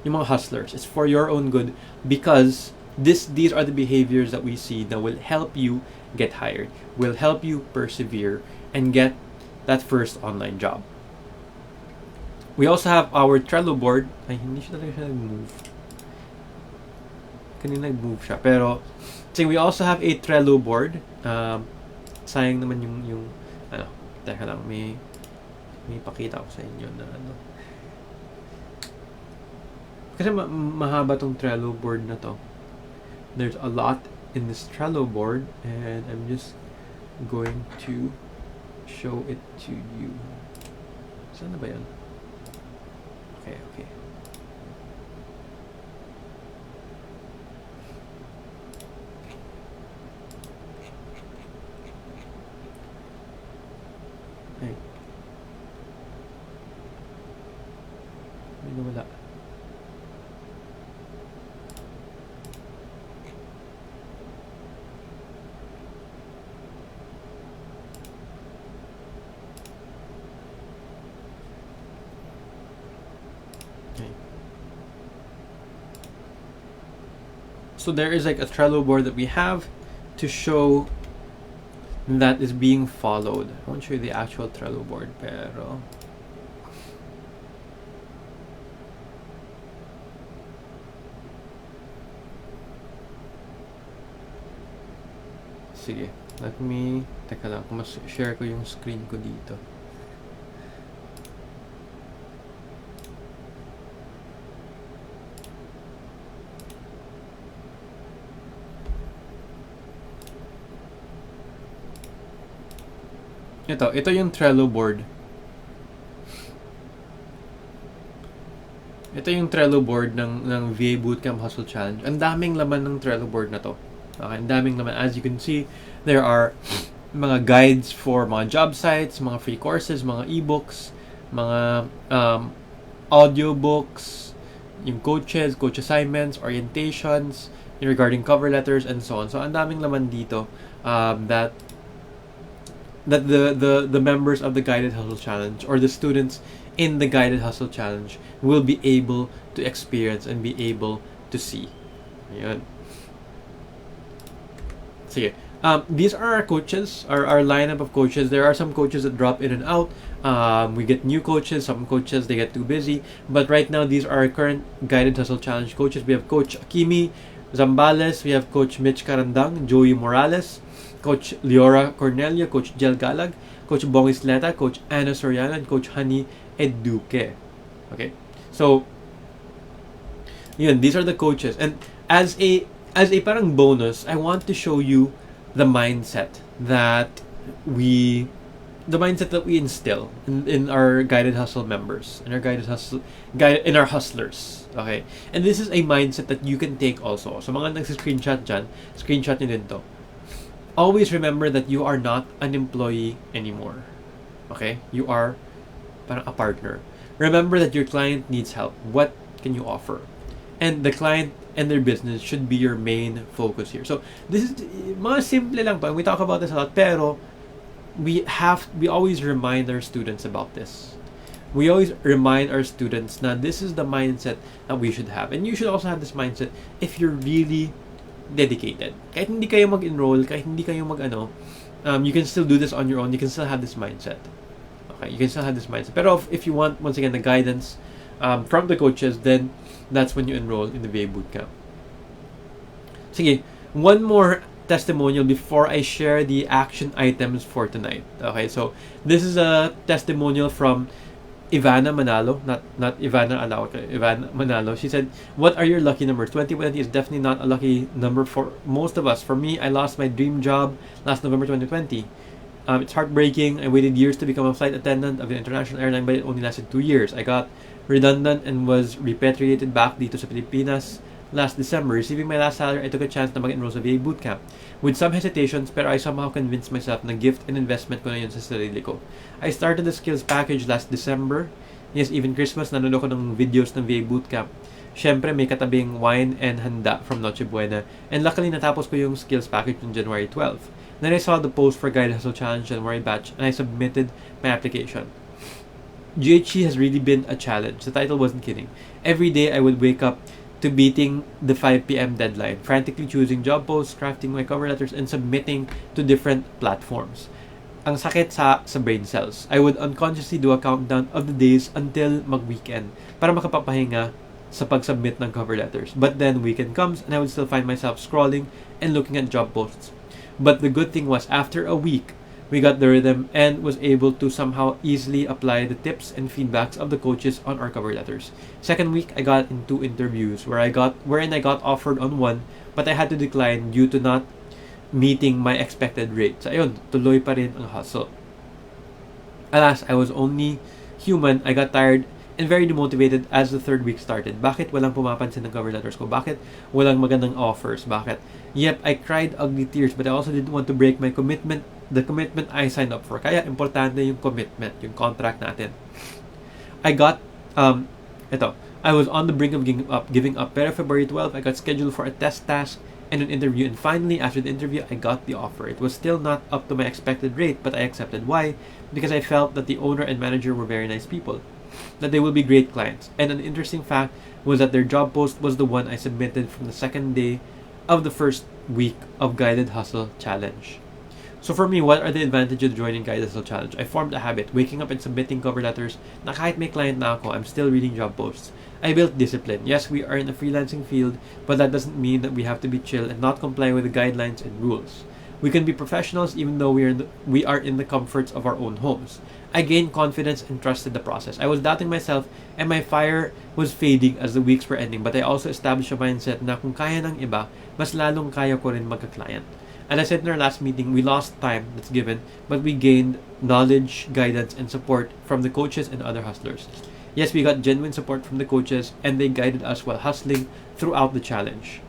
S1: Yung mga hustlers, it's for your own good because these are the behaviors that we see that will help you get hired, will help you persevere and get that first online job. We also have our Trello board. Ay, hindi siya talaga nag-move. Kanina nag-move siya. Pero, so we also have a Trello board. Sayang naman yung teka lang, may pakita ko sa inyo na kasi mahaba tong Trello board na to. There's a lot in this Trello board and I'm just going to show it to you. Saan na ba yan? Okay. Ay. May nawala. So there is like a Trello board that we have to show that is being followed. I won't show you the actual Trello board, pero sige, teka lang, kung mas share ko yung screen ko dito. Ito yung Trello board. Ito yung Trello board ng VA Bootcamp Hustle Challenge. Ang daming laman ng Trello board na to. Okay, ang daming laman. As you can see, there are mga guides for mga job sites, mga free courses, mga ebooks, mga audiobooks, yung coaches, coach assignments, orientations, regarding cover letters, and so on. So, ang daming laman dito that the members of the Guided Hustle Challenge or the students in the Guided Hustle Challenge will be able to experience and be able to see. Ayan. Sige. These are our coaches, our lineup of coaches. There are some coaches that drop in and out. We get new coaches. Some coaches, they get too busy. But right now, these are our current Guided Hustle Challenge coaches. We have Coach Akimi Zambales. We have Coach Mitch Carandang, Joey Morales, Coach Leora Cornelia, Coach Jel Galag, Coach Bong Isleta, Coach Anna Soriano, and Coach Hani Eduque. Okay? So, yun, these are the coaches. And as a parang bonus, I want to show you the mindset that we instill in our Guided Hustle members, in our hustlers. Okay? And this is a mindset that you can take also. So mga nagsi-screenshot dyan, screenshot nyo din to. Always remember that you are not an employee anymore. Okay? You are parang a partner. Remember that your client needs help. What can you offer? And the client and their business should be your main focus here. So, this is mga simple lang pa. We talk about this a lot, pero we always remind our students about this. We always remind our students na this is the mindset that we should have. And you should also have this mindset if you're really dedicated. Kahit hindi kayo mag-enroll, kahit hindi kayo you can still do this on your own. You can still have this mindset. Okay, you can still have this mindset. Pero if you want, once again, the guidance from the coaches, then that's when you enroll in the VA Bootcamp. Sige, one more testimonial before I share the action items for tonight. Okay, so this is a testimonial from Ivana Manalo, not Ivana Alao, Ivana Manalo. She said, "What are your lucky numbers? 2020 is definitely not a lucky number for most of us. For me, I lost my dream job last November 2020. It's heartbreaking. I waited years to become a flight attendant of an international airline, but it only lasted 2 years. I got redundant and was repatriated back dito sa Pilipinas last December. Receiving my last salary, I took a chance na mag-enroll sa VA Bootcamp. With some hesitations, pero I somehow convinced myself na gift and investment ko na yun sa sarili ko. I started the skills package last December. Yes, even Christmas, nanonood ko ng videos ng VA Bootcamp. Siyempre, may katabing wine and handa from Noche Buena. And luckily, natapos ko yung skills package on January 12. Then I saw the post for Guided Hustle Challenge January batch and I submitted my application. GHC has really been a challenge. The title wasn't kidding. Every day I would wake up to beating the 5 p.m. deadline, frantically choosing job posts, crafting my cover letters, and submitting to different platforms. Ang sakit sa brain cells. I would unconsciously do a countdown of the days until mag-weekend para makapapahinga sa pag-submit ng cover letters. But then weekend comes and I would still find myself scrolling and looking at job posts. But the good thing was after a week, we got the rhythm and was able to somehow easily apply the tips and feedbacks of the coaches on our cover letters. Second week, I got in 2 interviews wherein I got offered on one, but I had to decline due to not meeting my expected rate. So ayun, tuloy pa rin ang hustle. Alas, I was only human. I got tired and very demotivated as the 3rd week started. Bakit walang pumapansin ng cover letters ko? Bakit walang magandang offers? Bakit? Yep, I cried ugly tears, but I also didn't want to break my commitment, the commitment I signed up for. Kaya importante yung commitment, yung contract natin. I got, I was on the brink of giving up. Pero February 12, I got scheduled for a test task and an interview. And finally, after the interview, I got the offer. It was still not up to my expected rate, but I accepted. Why? Because I felt that the owner and manager were very nice people, that they will be great clients. And an interesting fact was that their job post was the one I submitted from the second day of the first week of Guided Hustle Challenge. So for me, what are the advantages of joining Guided Hustle Challenge? I formed a habit, waking up and submitting cover letters na kahit may client na ako, I'm still reading job posts. I built discipline. Yes, we are in the freelancing field, but that doesn't mean that we have to be chill and not comply with the guidelines and rules. We can be professionals even though we are in the comforts of our own homes. I gained confidence and trusted the process. I was doubting myself and my fire was fading as the weeks were ending, but I also established a mindset na kung kaya ng iba, mas lalong kaya ko rin magka-client. And I said in our last meeting, we lost time that's given, but we gained knowledge, guidance, and support from the coaches and other hustlers. Yes, we got genuine support from the coaches and they guided us while hustling throughout the challenge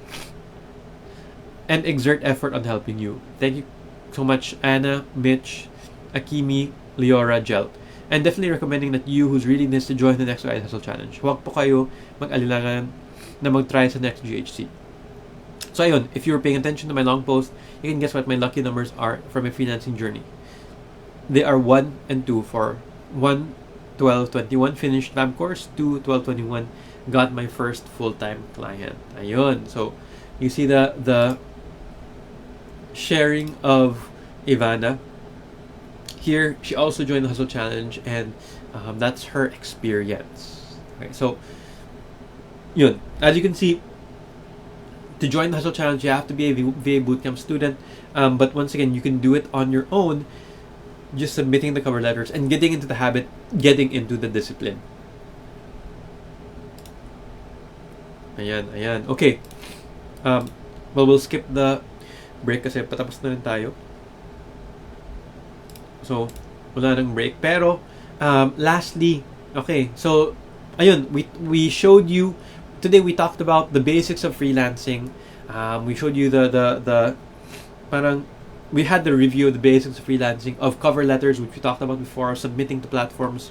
S1: and exert effort on helping you. Thank you so much, Anna, Mitch, Akimi, Leora, Jelt. And definitely recommending that you who's reading this to join the next Side Hustle Challenge. Huwag po kayo mag-alilangan na mag-try sa next GHC. So ayun, if you're paying attention to my long post, you can guess what my lucky numbers are for my freelancing journey. They are 1 and 2 for 1, 12-21 finished lab course, 2, 12-21 got my first full-time client. Ayun. So you see the sharing of Ivana. Here, she also joined the Hustle Challenge, and that's her experience. Okay, so yun. As you can see, to join the Hustle Challenge, you have to be a VA Bootcamp student. But once again, you can do it on your own, just submitting the cover letters and getting into the habit, getting into the discipline. Ayan. Okay. Well, we'll skip the break kasi patapos na rin tayo. So, wala nang break. Pero, lastly, okay, so, ayun, we showed you, today we talked about the basics of freelancing. We showed you the parang, we had the review of the basics of freelancing, of cover letters, which we talked about before, submitting to platforms.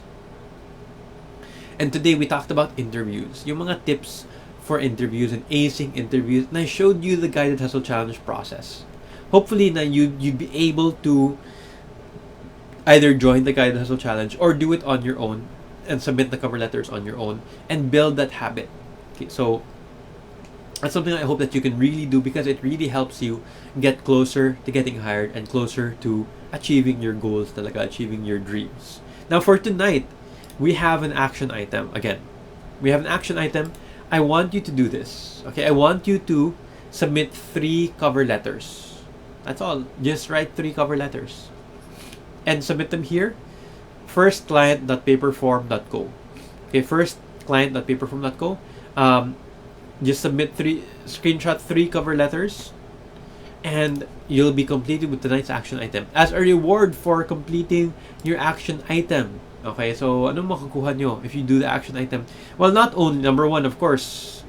S1: And today we talked about interviews. Yung mga tips for interviews and acing interviews. And I showed you the Guided Hustle Challenge process. Hopefully, na you'd be able to either join the Guided Hustle Challenge or do it on your own and submit the cover letters on your own and build that habit. Okay, so that's something I hope that you can really do, because it really helps you get closer to getting hired and closer to achieving your goals, talaga, achieving your dreams. Now for tonight, we have an action item. Again, we have an action item. I want you to do this. Okay, I want you to submit 3 cover letters. That's all. Just write 3 cover letters and submit them here. Firstclient.paperform.co. Okay, firstclient.paperform.co. Just screenshot 3 cover letters, and you'll be completed with tonight's action item as a reward for completing your action item. Okay, so anong makukuha nyo if you do the action item? Well, not only, number 1, of course,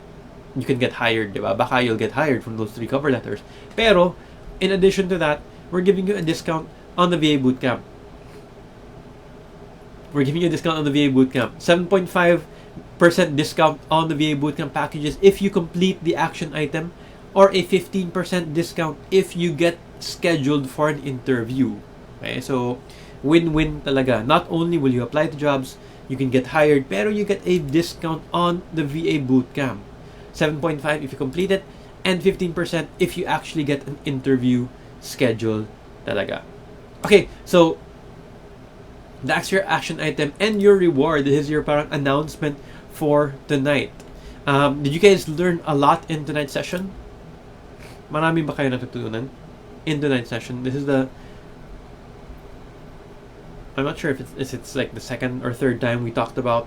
S1: you can get hired, diba? Baka you'll get hired from those 3 cover letters. Pero, in addition to that, we're giving you a discount on the VA Bootcamp. We're giving you a discount on the VA Bootcamp. 7.5% discount on the VA Bootcamp packages if you complete the action item, or a 15% discount if you get scheduled for an interview. Okay, so win-win talaga. Not only will you apply to jobs, you can get hired, pero you get a discount on the VA Bootcamp. 7.5% if you complete it, and 15% if you actually get an interview scheduled talaga. Okay, so that's your action item and your reward. This is your parang announcement for tonight. Did you guys learn a lot in tonight's session? Marami ba kayo natutunan in tonight's session? This is I'm not sure if it's like the second or third time we talked about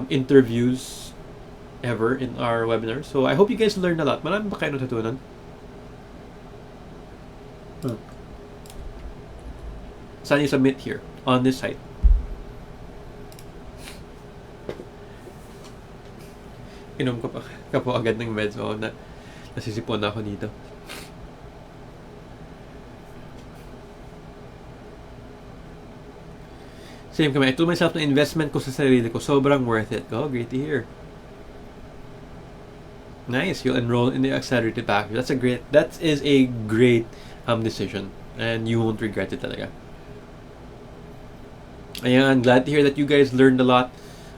S1: interviews ever in our webinar. So I hope you guys learned a lot. Marami ba kayo natutunan? Saan you submit here on this site? Inom ko po agad ng meds. So nasisipon na ako dito. Same kami. I told myself na investment ko sa sarili ko, sobrang worth it. Oh, great to hear. Nice. You'll enroll in the accelerated package. That is a great decision, and you won't regret it talaga. Ayan, glad to hear that you guys learned a lot.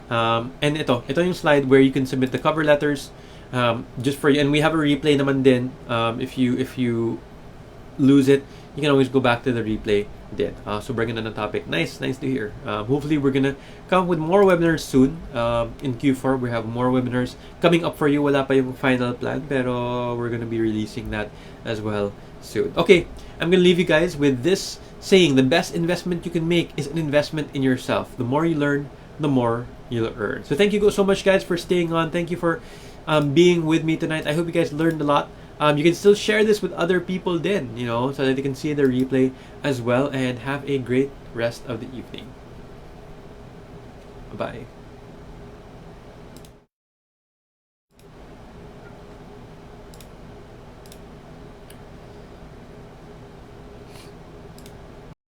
S1: And ito yung slide where you can submit the cover letters just for you. And we have a replay naman din. If you lose it, you can always go back to the replay din. So bringing on the topic. Nice to hear. Hopefully we're gonna come with more webinars soon. In Q4 we have more webinars coming up for you. Wala pa yung final plan, pero we're gonna be releasing that as well soon. Okay, I'm gonna leave you guys with this saying: the best investment you can make is an investment in yourself. The more you learn, the more you'll earn. So thank you so much, guys, for staying on. Thank you for being with me tonight. I hope you guys learned a lot. You can still share this with other people then, so that they can see the replay as well, and have a great rest of the evening. Bye.